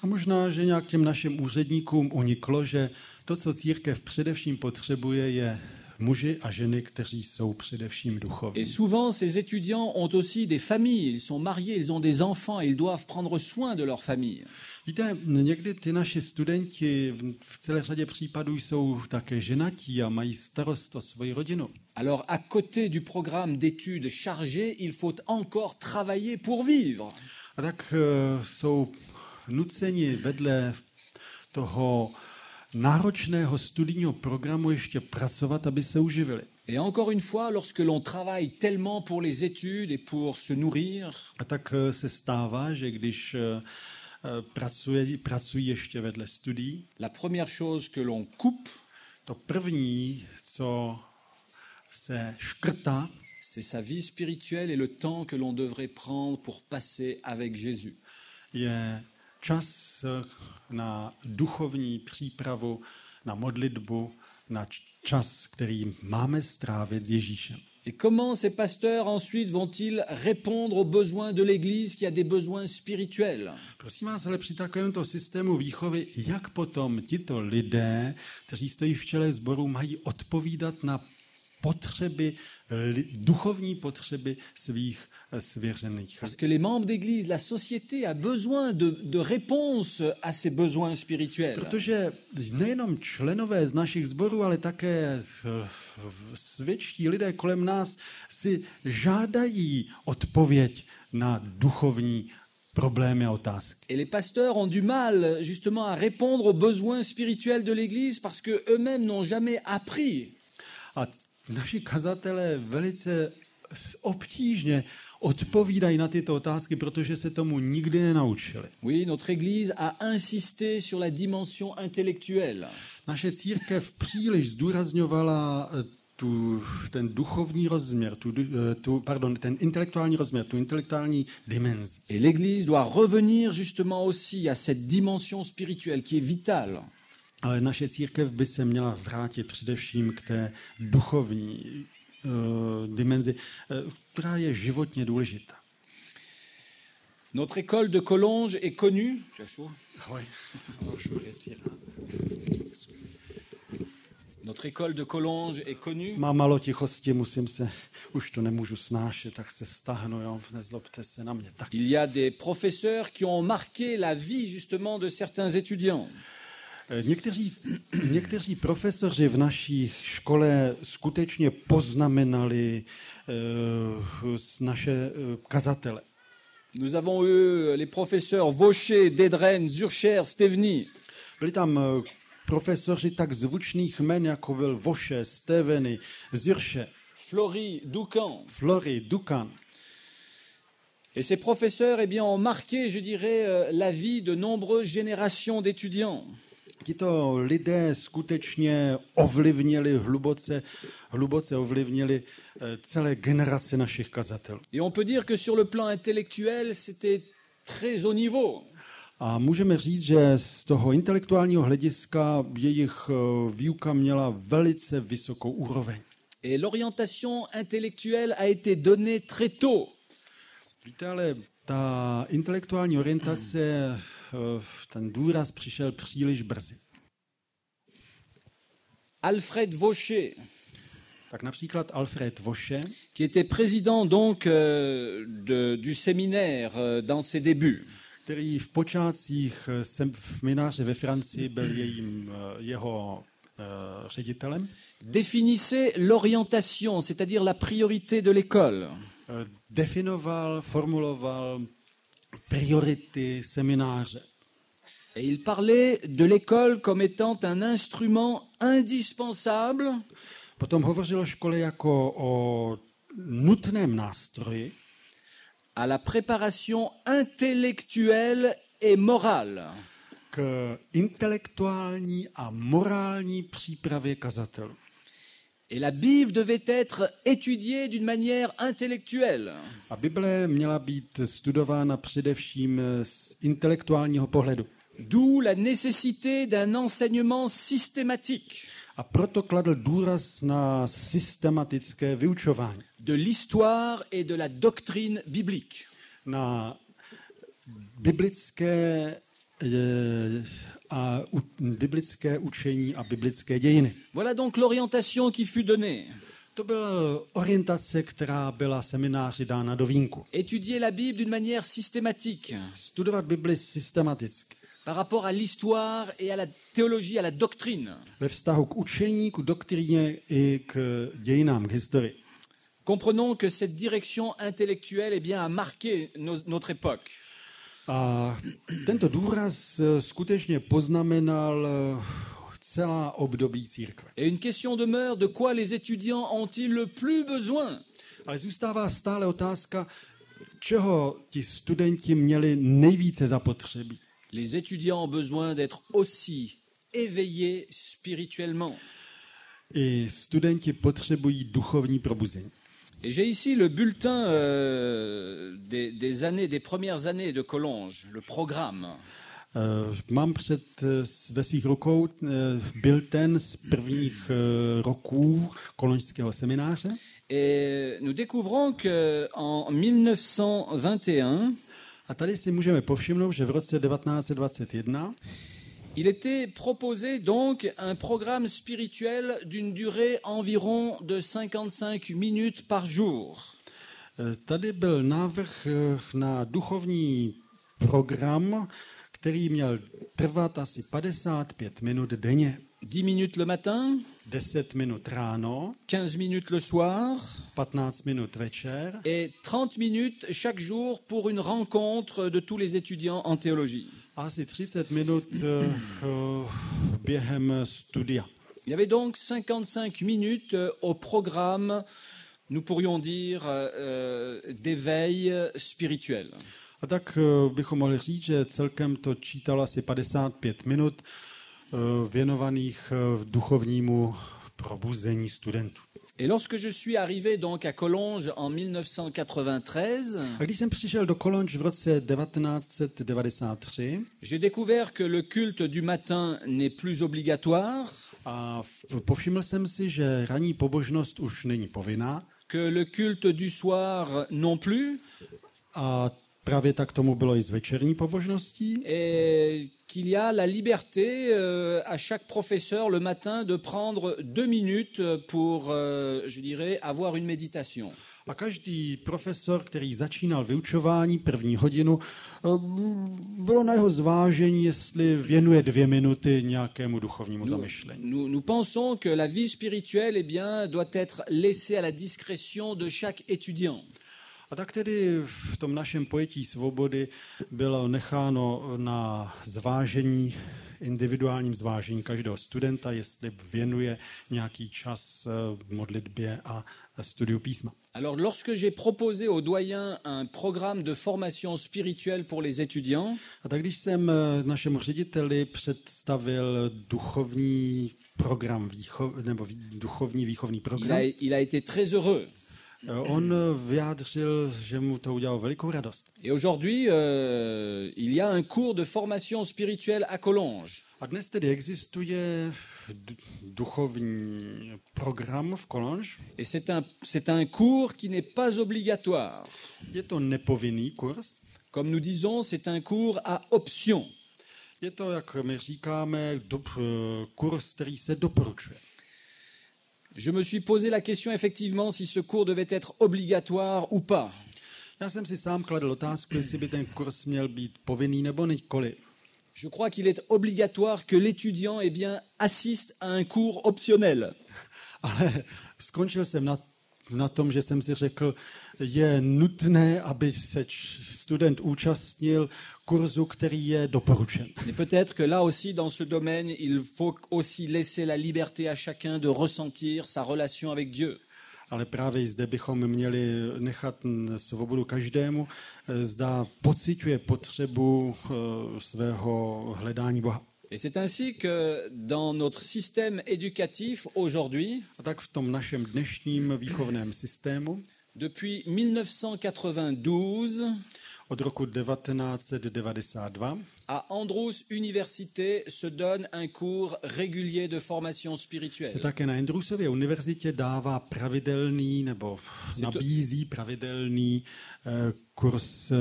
[SPEAKER 2] A možná, že nějak těm našim úředníkům uniklo, že to, co církev především potřebuje, je muži a ženy, kteří jsou především duchovní.
[SPEAKER 1] Et souvent, ces étudiants ont aussi des familles, ils sont mariés, ils ont des enfants et ils doivent prendre soin de leur famille.
[SPEAKER 2] Víte, někdy ty naši studenti v celé řadě případů jsou také ženatí a mají starost o svoji rodinu.
[SPEAKER 1] Alors, à côté du programme d'études chargé, il faut encore travailler pour vivre.
[SPEAKER 2] A tak jsou nuceni vedle toho náročného studijního programu ještě pracovat, aby se uživili.
[SPEAKER 1] Et encore une fois, lorsque l'on travaille tellement pour les études et pour se nourrir,
[SPEAKER 2] A tak se stává, že když pracují ještě vedle studií,
[SPEAKER 1] la première chose que l'on coupe,
[SPEAKER 2] to první, co se škrtá,
[SPEAKER 1] c'est sa vie spirituelle et le temps que l'on devrait prendre pour passer avec Jésus.
[SPEAKER 2] je čas na duchovní přípravu, na modlitbu, na čas, který máme strávit s Ježíšem.
[SPEAKER 1] Et comment ces pasteurs ensuite vont-ils répondre aux besoins de l'Église qui a des besoins spirituels?
[SPEAKER 2] Prosím vás, ale při takovémto systému výchovy, jak potom tito lidé, kteří stojí v čele sboru, mají odpovídat na potřeby, duchovní potřeby svých svěřených.
[SPEAKER 1] Parce que les membres d'Église, la société a besoin de réponses à ces besoins spirituels.
[SPEAKER 2] Protože nejenom členové z našich sborů, ale také svědčtí lidé kolem nás si žádají odpověď na duchovní problémy a otázky.
[SPEAKER 1] Et les pasteurs ont du mal justement à répondre aux besoins spirituels de l'Église parce que eux-mêmes n'ont jamais appris.
[SPEAKER 2] A naši kazatelé velice obtížně odpovídají na tyto otázky, protože se tomu nikdy nenaučili.
[SPEAKER 1] Oui, notre Église a insisté sur la dimension intellectuelle.
[SPEAKER 2] Naše církev příliš zdůrazňovala ten duchovní rozměr, ten intelektuální rozměr, tu intelektuální dimenzi.
[SPEAKER 1] Et l'Église doit revenir justement aussi à cette dimension spirituelle qui est vitale.
[SPEAKER 2] Ale naše církev by se měla vrátit především k té duchovní dimenzi, která je životně důležitá.
[SPEAKER 1] Notre école de Collonges est connue. Tu as chaud? Notre école de Collonges est connue.
[SPEAKER 2] Mám malo tichosti, už to nemůžu snášet, tak se stáhnu, jo, nezlobte se na mě. Tak.
[SPEAKER 1] Il y a des professeurs qui ont marqué la vie justement de certains étudiants.
[SPEAKER 2] Někteří profesoři v naší škole skutečně poznamenali naše kazatele.
[SPEAKER 1] Nous avons eu les professeurs Vaucher, Dédren, Zurcher, Steveny.
[SPEAKER 2] Byli tam profesoři tak zvučných jmen, jako byl Vaucher, Steveny, Zurcher,
[SPEAKER 1] Flory,
[SPEAKER 2] Dukan.
[SPEAKER 1] Et ces professeurs, eh bien, ont marqué, je dirais, la vie de nombreuses générations d'étudiants.
[SPEAKER 2] Tito lidé skutečně ovlivnili, hluboce ovlivnili celé generace našich kazatelů.
[SPEAKER 1] Et on peut dire que sur le plan intellectuel, c'était très haut niveau.
[SPEAKER 2] A můžeme říct, že z toho intelektuálního hlediska jejich výuka měla velice vysokou úroveň.
[SPEAKER 1] Et l'orientation intellectuelle a été donnée très tôt.
[SPEAKER 2] Víte, ale ta intelektuální orientace, ten důraz přišel příliš brzy.
[SPEAKER 1] Alfred Vaucher,
[SPEAKER 2] tak například Alfred Vaucher,
[SPEAKER 1] qui était président donc du séminaire dans ses débuts.
[SPEAKER 2] Který v počátcích semináře ve Francii byl jeho ředitelem.
[SPEAKER 1] Définissait l'orientation, c'est-à-dire la priorité de l'école.
[SPEAKER 2] Definoval, formuloval priority semináře.
[SPEAKER 1] Et il parlait de l'école comme étant un instrument indispensable.
[SPEAKER 2] Potom hovořil o škole jako o nutném nástroji
[SPEAKER 1] à la préparation intellectuelle et morale.
[SPEAKER 2] K intelektuální a morální přípravě kazatelů.
[SPEAKER 1] Et la Bible devait être étudiée d'une manière intellectuelle.
[SPEAKER 2] A Bible měla být studována především z intelektuálního pohledu.
[SPEAKER 1] D'où la nécessité d'un enseignement systématique
[SPEAKER 2] A proto kladl důraz na systematické vyučování,
[SPEAKER 1] de l'histoire et de la doctrine biblique.
[SPEAKER 2] na biblické učení a biblické dějiny.
[SPEAKER 1] Voilà donc l'orientation qui fut donnée.
[SPEAKER 2] To byla orientace, která byla semináři dána do vínku.
[SPEAKER 1] Étudier la Bible d'une manière systématique
[SPEAKER 2] Studovat Bibli systematicky.
[SPEAKER 1] par rapport à l'histoire et à la théologie, à la doctrine.
[SPEAKER 2] Ve vztahu k učení, k doktríně i k dějinám, k historii.
[SPEAKER 1] Comprenons que cette direction intellectuelle eh bien, a marqué notre époque.
[SPEAKER 2] A tento důraz skutečně poznamenal celá období církve.
[SPEAKER 1] Et une question demeure, de quoi les étudiants ont-ils le plus besoin?
[SPEAKER 2] Ale zůstává stále otázka, čeho ti studenti měli nejvíce zapotřebí.
[SPEAKER 1] Les étudiants ont besoin d'être aussi éveillés spirituellement.
[SPEAKER 2] I studenti potřebují duchovní probuzení.
[SPEAKER 1] Et j'ai ici le bulletin des premières années de Collonges, le programme.
[SPEAKER 2] Mám ve svých rukou bulletin z prvních roků kolonžského semináře.
[SPEAKER 1] Et nous découvrons qu'en 1921,
[SPEAKER 2] A tady si můžeme povšimnout, že v roce 1921
[SPEAKER 1] il était proposé donc un programme spirituel d'une durée environ de 55 minutes par jour.
[SPEAKER 2] Tady byl návrh na duchovní program, který měl trvat asi 55 minut denně.
[SPEAKER 1] 10 minutes le matin,
[SPEAKER 2] 10 minut ráno,
[SPEAKER 1] 15 minutes le soir
[SPEAKER 2] 15 minut večer
[SPEAKER 1] et 30 minutes chaque jour pour une rencontre de tous les étudiants en théologie.
[SPEAKER 2] a asi 30 minut během studia.
[SPEAKER 1] Il y avait donc 55 minutes au programme, nous pourrions dire, d'éveil spirituel.
[SPEAKER 2] A tak bychom mohli říct, že celkem to čítalo asi 55 minut věnovaných duchovnímu probuzení studentů.
[SPEAKER 1] Et lorsque je suis arrivé donc à Collonges en 1993,
[SPEAKER 2] A když jsem přišel do Collonges v roce 1993,
[SPEAKER 1] j'ai découvert que le culte du matin n'est plus obligatoire,
[SPEAKER 2] a povšiml jsem si, že ranní pobožnost už není povinná
[SPEAKER 1] que le culte du soir non plus,
[SPEAKER 2] a právě tak tomu bylo i s večerní pobožností.
[SPEAKER 1] et qu'il y a la liberté à chaque professeur le matin de prendre 2 minutes pour, je dirais, avoir une méditation.
[SPEAKER 2] A každý profesor, který začínal vyučování první hodinu, bylo na jeho zvážení, jestli věnuje 2 minuty nějakému duchovnímu zamyšlení.
[SPEAKER 1] Nous pensons que la vie spirituelle eh bien, doit être laissée à la discrétion de chaque étudiant.
[SPEAKER 2] A tak tedy v tom našem pojetí svobody bylo necháno na zvážení, individuálním zvážení každého studenta, jestli věnuje nějaký čas modlitbě a studiu písma.
[SPEAKER 1] Alors, lorsque j'ai proposé aux doyens un programme de formation spirituelle pour les étudiants,
[SPEAKER 2] A tak když jsem našemu řediteli představil duchovní program, duchovní výchovný program,
[SPEAKER 1] il a été très heureux.
[SPEAKER 2] on vyjádřil, že mu to udělalo velikou radost.
[SPEAKER 1] Et aujourd'hui, il y a un cours de formation spirituelle à Collonges.
[SPEAKER 2] A dnes tedy existuje duchovní program v Collonges.
[SPEAKER 1] Et c'est un cours qui n'est pas obligatoire.
[SPEAKER 2] Je to nepovinný kurz.
[SPEAKER 1] Comme nous disons, c'est un cours à option.
[SPEAKER 2] Je to, jak my říkáme, kurz, který se doporučuje.
[SPEAKER 1] Je me suis posé la question effectivement si ce cours devait être obligatoire ou pas.
[SPEAKER 2] Já jsem si sám kladl otázku, jestli by ten kurz měl být povinný nebo nikoli.
[SPEAKER 1] Je crois qu'il est obligatoire que l'étudiant eh bien, assiste à un cours optionnel.
[SPEAKER 2] Ale skončil jsem na tom, že jsem si řekl, je nutné, aby se student účastnil kurzu, který je doporučen.
[SPEAKER 1] Mais peut-être que là aussi, dans ce domaine, il faut aussi laisser la liberté à chacun de ressentir sa relation avec Dieu.
[SPEAKER 2] Ale právě zde bychom měli nechat svobodu každému, zda pociťuje potřebu svého hledání Boha.
[SPEAKER 1] Et c'est ainsi que dans notre système éducatif aujourd'hui,
[SPEAKER 2] A tak v tom našem dnešním výchovném systému
[SPEAKER 1] depuis 1992,
[SPEAKER 2] od roku 1992
[SPEAKER 1] à Andrews Université se donne un cours régulier de formation
[SPEAKER 2] se
[SPEAKER 1] spirituelle.
[SPEAKER 2] také na Andrewsově univerzitě dává pravidelný nebo nabízí pravidelný kurz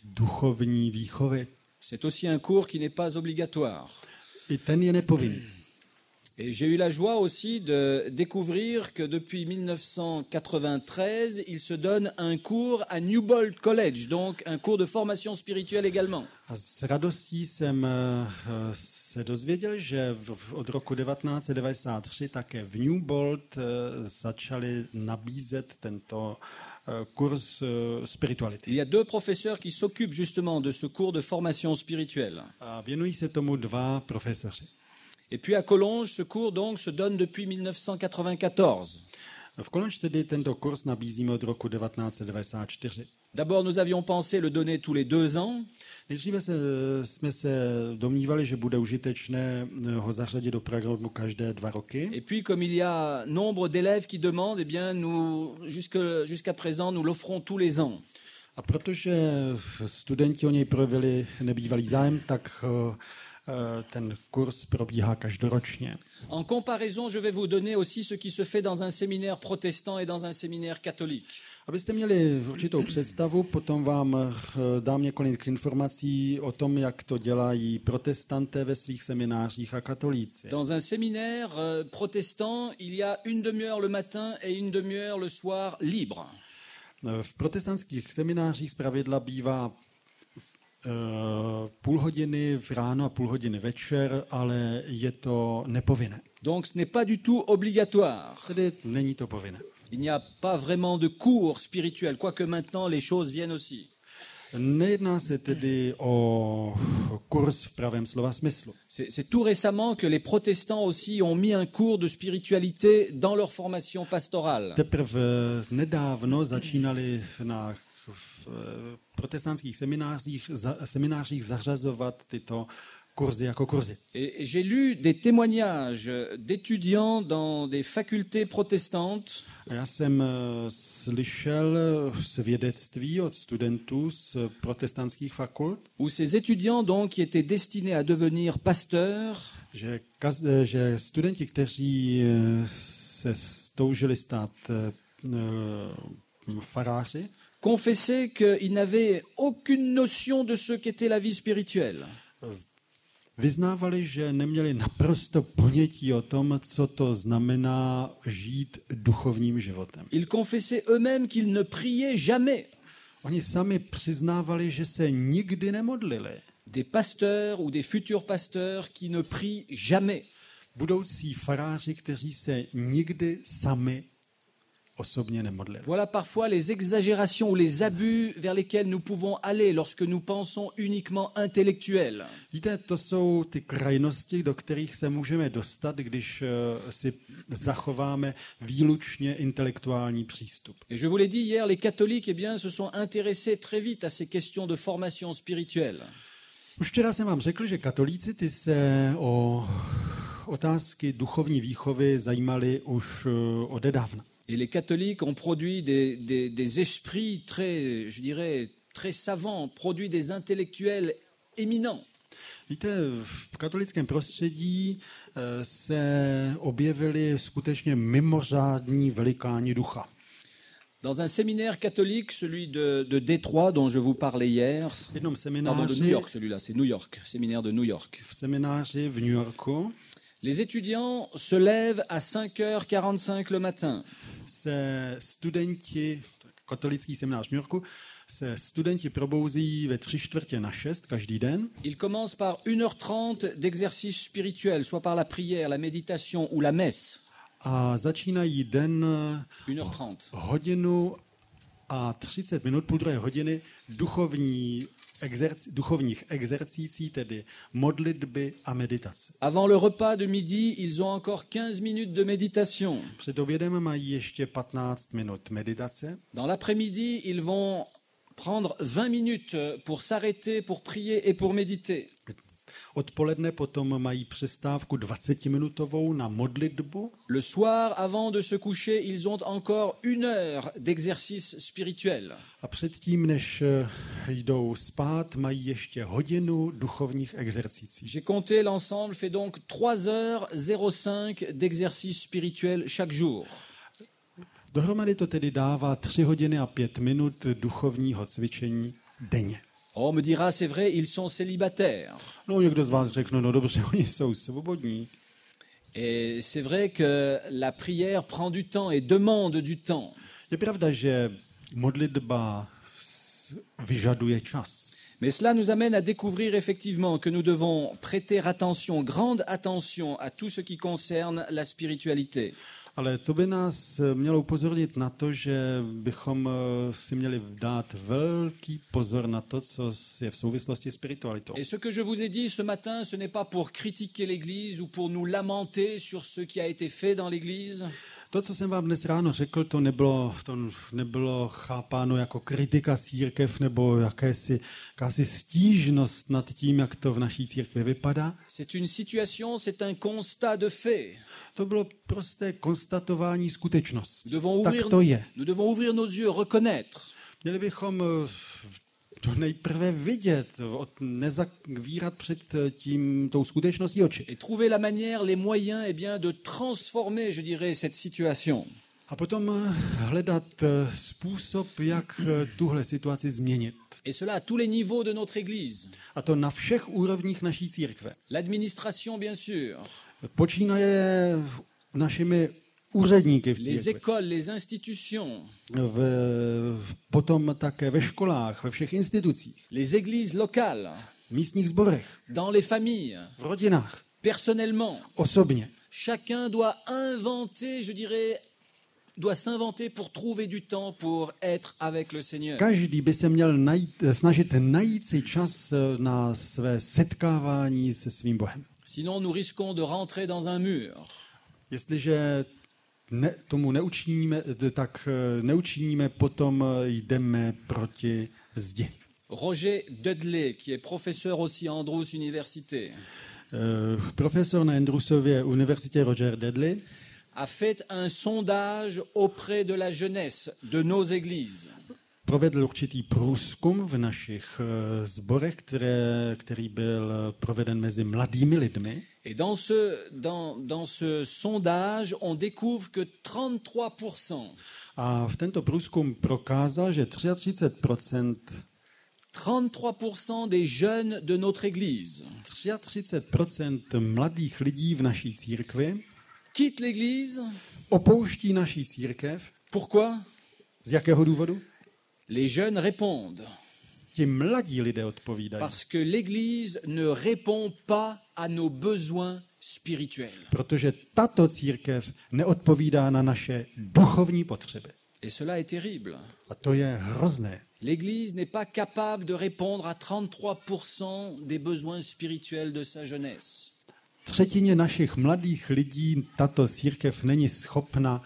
[SPEAKER 2] duchovní výchovy.
[SPEAKER 1] C'est aussi un cours qui n'est pas obligatoire.
[SPEAKER 2] I ten je nepovinný.
[SPEAKER 1] Et j'ai eu la joie aussi de découvrir que depuis 1993, il se donne un cours à Newbold College, donc un cours de formation spirituelle également.
[SPEAKER 2] A s radostí jsem se dozvěděl, že od roku 1993 také v Newbold začali nabízet tento kurz spirituality.
[SPEAKER 1] Il y a deux professeurs qui s'occupent justement de ce cours de formation spirituelle.
[SPEAKER 2] A věnují se tomu dva profesoři.
[SPEAKER 1] Et puis à Collonges, ce cours donc se donne depuis 1994.
[SPEAKER 2] V Collonges tedy tento kurz nabízíme od roku 1994.
[SPEAKER 1] D'abord, nous avions pensé le donner tous les 2 ans,
[SPEAKER 2] Nejdříve jsme se domnívali, že bude užitečné ho zařadit do programu každé 2 roky.
[SPEAKER 1] et puis comme il y a nombre d'élèves qui demandent, eh bien nous, jusqu'à présent, nous l'offrons tous les ans.
[SPEAKER 2] A protože studenti o něj projevili nebývalý zájem, tak ten kurz probíhá každoročně.
[SPEAKER 1] En comparaison, je vais vous donner aussi ce qui se fait dans un séminaire protestant et dans un séminaire catholique.
[SPEAKER 2] Abyste měli určitou představu, potom vám dám několik informací o tom, jak to dělají protestanté ve svých seminářích a katolíci.
[SPEAKER 1] Dans un séminaire protestant, il y a une demi-heure le matin et une demi-heure le soir libre.
[SPEAKER 2] V protestantských seminářích zpravidla bývá půl hodiny v ráno a půl hodiny večer, ale je to nepovinné.
[SPEAKER 1] Donc ce n'est pas du tout obligatoire.
[SPEAKER 2] Tedy není to povinné.
[SPEAKER 1] Il n'y a pas vraiment de cours spirituels, quoique maintenant les choses viennent aussi.
[SPEAKER 2] Nejedná se tedy o kurz v pravém slova smyslu.
[SPEAKER 1] C'est tout récemment que les protestants aussi ont mis un cours de spiritualité dans leur formation pastorale.
[SPEAKER 2] Teprve nedávno začínali v protestantských seminářích zařazovat tyto kurzy jako kurzy.
[SPEAKER 1] Et j'ai lu des témoignages d'étudiants dans des facultés protestantes
[SPEAKER 2] A já jsem slyšel svědectví od studentů z protestantských fakult,
[SPEAKER 1] où ces étudiants donc qui étaient destinés à devenir pasteurs
[SPEAKER 2] že studenti, kteří se toužili stát faráři,
[SPEAKER 1] confessaient qu'ils n'avaient aucune notion de ce qu'était la vie spirituelle.
[SPEAKER 2] vyznávali, že neměli naprosto ponětí o tom, co to znamená žít duchovním životem.
[SPEAKER 1] Ils confessaient eux-mêmes qu'ils ne priaient jamais.
[SPEAKER 2] Oni sami přiznávali, že se nikdy nemodlili.
[SPEAKER 1] Des pasteurs ou des futurs pasteurs qui ne prient jamais.
[SPEAKER 2] Budoucí faráři, kteří se nikdy sami osobně nemodlili.
[SPEAKER 1] Voilà parfois les exagérations ou les abus vers lesquels nous pouvons aller lorsque nous pensons uniquement intellectuels.
[SPEAKER 2] Víte, to jsou ty krajnosti, do kterých se můžeme dostat, když si zachováme výlučně intelektuální přístup.
[SPEAKER 1] Et je vous l'ai dit hier, les catholiques eh bien, se sont intéressés très vite à ces questions de formation spirituelle.
[SPEAKER 2] Už včera jsem vám řekl, že katolíci ty se o otázky duchovní výchovy zajímali už odedávna.
[SPEAKER 1] Et les catholiques ont produit des esprits très, je dirais, très savants, produit des intellectuels éminents.
[SPEAKER 2] Víte, v katolickém prostředí se objevili skutečně mimořádní velikáni ducha.
[SPEAKER 1] Dans un séminaire catholique, celui de Détroit, dont je vous parlais hier,
[SPEAKER 2] V jednom
[SPEAKER 1] pardon, de
[SPEAKER 2] semináři,
[SPEAKER 1] New York, celui-là, c'est New York, séminaire de New York.
[SPEAKER 2] v semináři v New Yorku
[SPEAKER 1] Les étudiants se lèvent à 5h45 le matin.
[SPEAKER 2] se studenti, katolický seminář v New Yorku, se studenti probouzí ve 5:45 každý den.
[SPEAKER 1] Ils commencent par 1h30 d'exercice spirituel, soit par la prière, la méditation ou la messe.
[SPEAKER 2] A začínají den
[SPEAKER 1] 1h30.
[SPEAKER 2] hodinu a 30 minut, půl druhé hodiny duchovních exercicí, tedy modlitby a meditace.
[SPEAKER 1] Avant le repas de midi, ils ont encore 15 minutes de méditation.
[SPEAKER 2] Před obědem mají ještě 15 minut meditace.
[SPEAKER 1] Dans l'après-midi, ils vont prendre 20 minutes pour s'arrêter, pour prier et pour méditer.
[SPEAKER 2] Odpoledne potom mají přestávku 20minutovou na modlitbu.
[SPEAKER 1] Le soir, avant de se coucher, ils ont encore 1 heure d'exercice spirituel.
[SPEAKER 2] A předtím, než jdou spát, mají ještě hodinu duchovních exercicí.
[SPEAKER 1] J'ai compté, l'ensemble fait donc 3h05 d'exercice spirituel chaque jour.
[SPEAKER 2] Dohromady to tedy dává 3 hodiny a 5 minut duchovního cvičení denně.
[SPEAKER 1] On me dira, c'est vrai, ils sont célibataires.
[SPEAKER 2] No, někdo z vás řekne, no dobře, oni jsou svobodní.
[SPEAKER 1] Et c'est vrai que la prière prend du temps et demande du temps.
[SPEAKER 2] Je pravda, že modlitba vyžaduje čas.
[SPEAKER 1] Mais cela nous amène à découvrir effectivement que nous devons prêter attention, grande attention à tout ce qui concerne la spiritualité.
[SPEAKER 2] Ale to by nás mělo upozornit na to, že bychom si měli dát velký pozor na to, co je v souvislosti s spiritualitou.
[SPEAKER 1] Et ce que je vous ai dit ce matin, ce n'est pas pour critiquer l'Église ou pour nous lamenter sur ce qui a été fait dans l'Église.
[SPEAKER 2] To, co jsem vám dnes ráno řekl, to nebylo chápáno jako kritika církev nebo jakási stížnost nad tím, jak to v naší církvi vypadá.
[SPEAKER 1] C'est une situation, c'est un constat de fait.
[SPEAKER 2] To bylo prosté konstatování skutečnosti.
[SPEAKER 1] Nous
[SPEAKER 2] Tak to je.
[SPEAKER 1] devons ouvrir nos yeux, reconnaître.
[SPEAKER 2] Měli bychom to nejprve vidět, nezavírat před tou skutečností oči.
[SPEAKER 1] Et trouver la manière, les moyens eh bien, de transformer, je dirais, cette situation.
[SPEAKER 2] A potom hledat způsob, jak tuhle situaci změnit.
[SPEAKER 1] Et cela à tous les niveaux de notre Église.
[SPEAKER 2] A to na všech úrovních naší církve.
[SPEAKER 1] L'administration, bien sûr.
[SPEAKER 2] Počínaje našimi úředníky v
[SPEAKER 1] Les
[SPEAKER 2] církvi.
[SPEAKER 1] écoles, les institutions.
[SPEAKER 2] Potom také ve školách, ve všech institucích,
[SPEAKER 1] Les églises locales.
[SPEAKER 2] v místních sborech,
[SPEAKER 1] Dans les familles.
[SPEAKER 2] v rodinách,
[SPEAKER 1] Personnellement.
[SPEAKER 2] osobně.
[SPEAKER 1] Chacun doit inventer, je dirais, doit s'inventer pour trouver du temps pour être avec le Seigneur.
[SPEAKER 2] Každý by se měl snažit najít si čas na své setkávání se svým Bohem.
[SPEAKER 1] Sinon, nous risquons de rentrer dans un mur.
[SPEAKER 2] Jestliže tomu neučiníme, tak neučiníme, potom jdeme proti zdi.
[SPEAKER 1] Roger Dudley, qui est professeur aussi à Andrews University,
[SPEAKER 2] Profesor na Andrewsově univerzitě Roger Dudley
[SPEAKER 1] a fait un sondage auprès de la jeunesse de nos églises.
[SPEAKER 2] provedl určitý průzkum v našich sborech, který byl proveden mezi mladými lidmi.
[SPEAKER 1] Et dans ce sondage, on découvre que 33%,
[SPEAKER 2] A v tento průzkum prokázal, že
[SPEAKER 1] 33% des jeunes de notre église
[SPEAKER 2] 33% mladých lidí v naší církvi
[SPEAKER 1] quittent l'église.
[SPEAKER 2] opouští naší církev.
[SPEAKER 1] Pourquoi?
[SPEAKER 2] Z jakého důvodu?
[SPEAKER 1] Les jeunes répondent
[SPEAKER 2] Ti mladí lidé odpovídají.
[SPEAKER 1] parce que l'église ne répond pas à nos besoins spirituels.
[SPEAKER 2] Protože tato církev neodpovídá na naše duchovní potřeby.
[SPEAKER 1] Et cela est terrible.
[SPEAKER 2] A to je hrozné.
[SPEAKER 1] L'Église n'est pas capable de répondre à 33% des besoins spirituels de sa jeunesse.
[SPEAKER 2] Třetině našich mladých lidí tato církev není schopna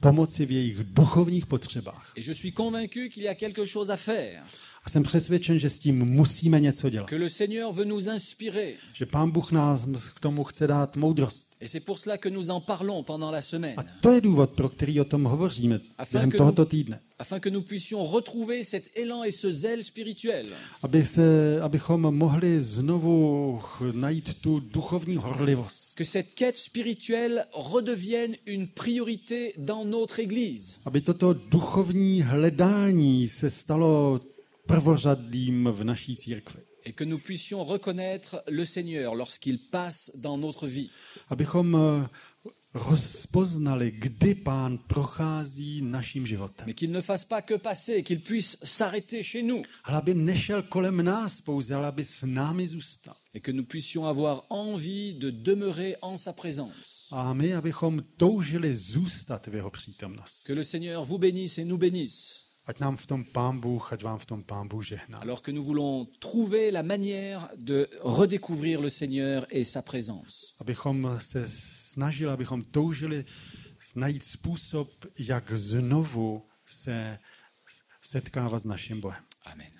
[SPEAKER 2] pomoci v jejich duchovních potřebách.
[SPEAKER 1] Et je suis convaincu qu'il y a quelque chose à faire,
[SPEAKER 2] A jsem přesvědčen, že s tím musíme něco dělat.
[SPEAKER 1] que le Seigneur veut nous inspirer.
[SPEAKER 2] Že Pán Bůh nás k tomu chce dát moudrost.
[SPEAKER 1] Et c'est pour cela que nous en parlons pendant la semaine,
[SPEAKER 2] A to je důvod, pro který o tom hovoříme během tohoto týdne.
[SPEAKER 1] afin que nous puissions retrouver cet élan et ce zèle spirituel.
[SPEAKER 2] Abychom mohli znovu najít tu duchovní horlivost.
[SPEAKER 1] Que cette quête spirituelle redevienne une priorité dans notre Église.
[SPEAKER 2] Aby toto duchovní hledání se stalo prvořadým v naší církvi.
[SPEAKER 1] Et que nous puissions reconnaître le Seigneur lorsqu'il passe dans notre vie.
[SPEAKER 2] Abychom rozpoznali, kdy Pán prochází naším životem.
[SPEAKER 1] Mais qu'il ne fasse pas que passer, qu'il puisse s'arrêter chez nous.
[SPEAKER 2] Ale aby nešel kolem nás pouze, ale aby s námi zůstal.
[SPEAKER 1] Et que nous puissions avoir envie de demeurer en sa présence.
[SPEAKER 2] A my, abychom toužili zůstat v jeho přítomnosti.
[SPEAKER 1] Que le Seigneur vous bénisse et nous bénisse.
[SPEAKER 2] Ať nám v tom Pán Bůh, ať vám v tom Pán Bůh žehná.
[SPEAKER 1] Alors que nous voulons trouver la manière de redécouvrir le Seigneur et sa présence.
[SPEAKER 2] Abychom se snažili, abychom toužili najít způsob, jak znovu se setkávat s naším Bohem.
[SPEAKER 1] Amen.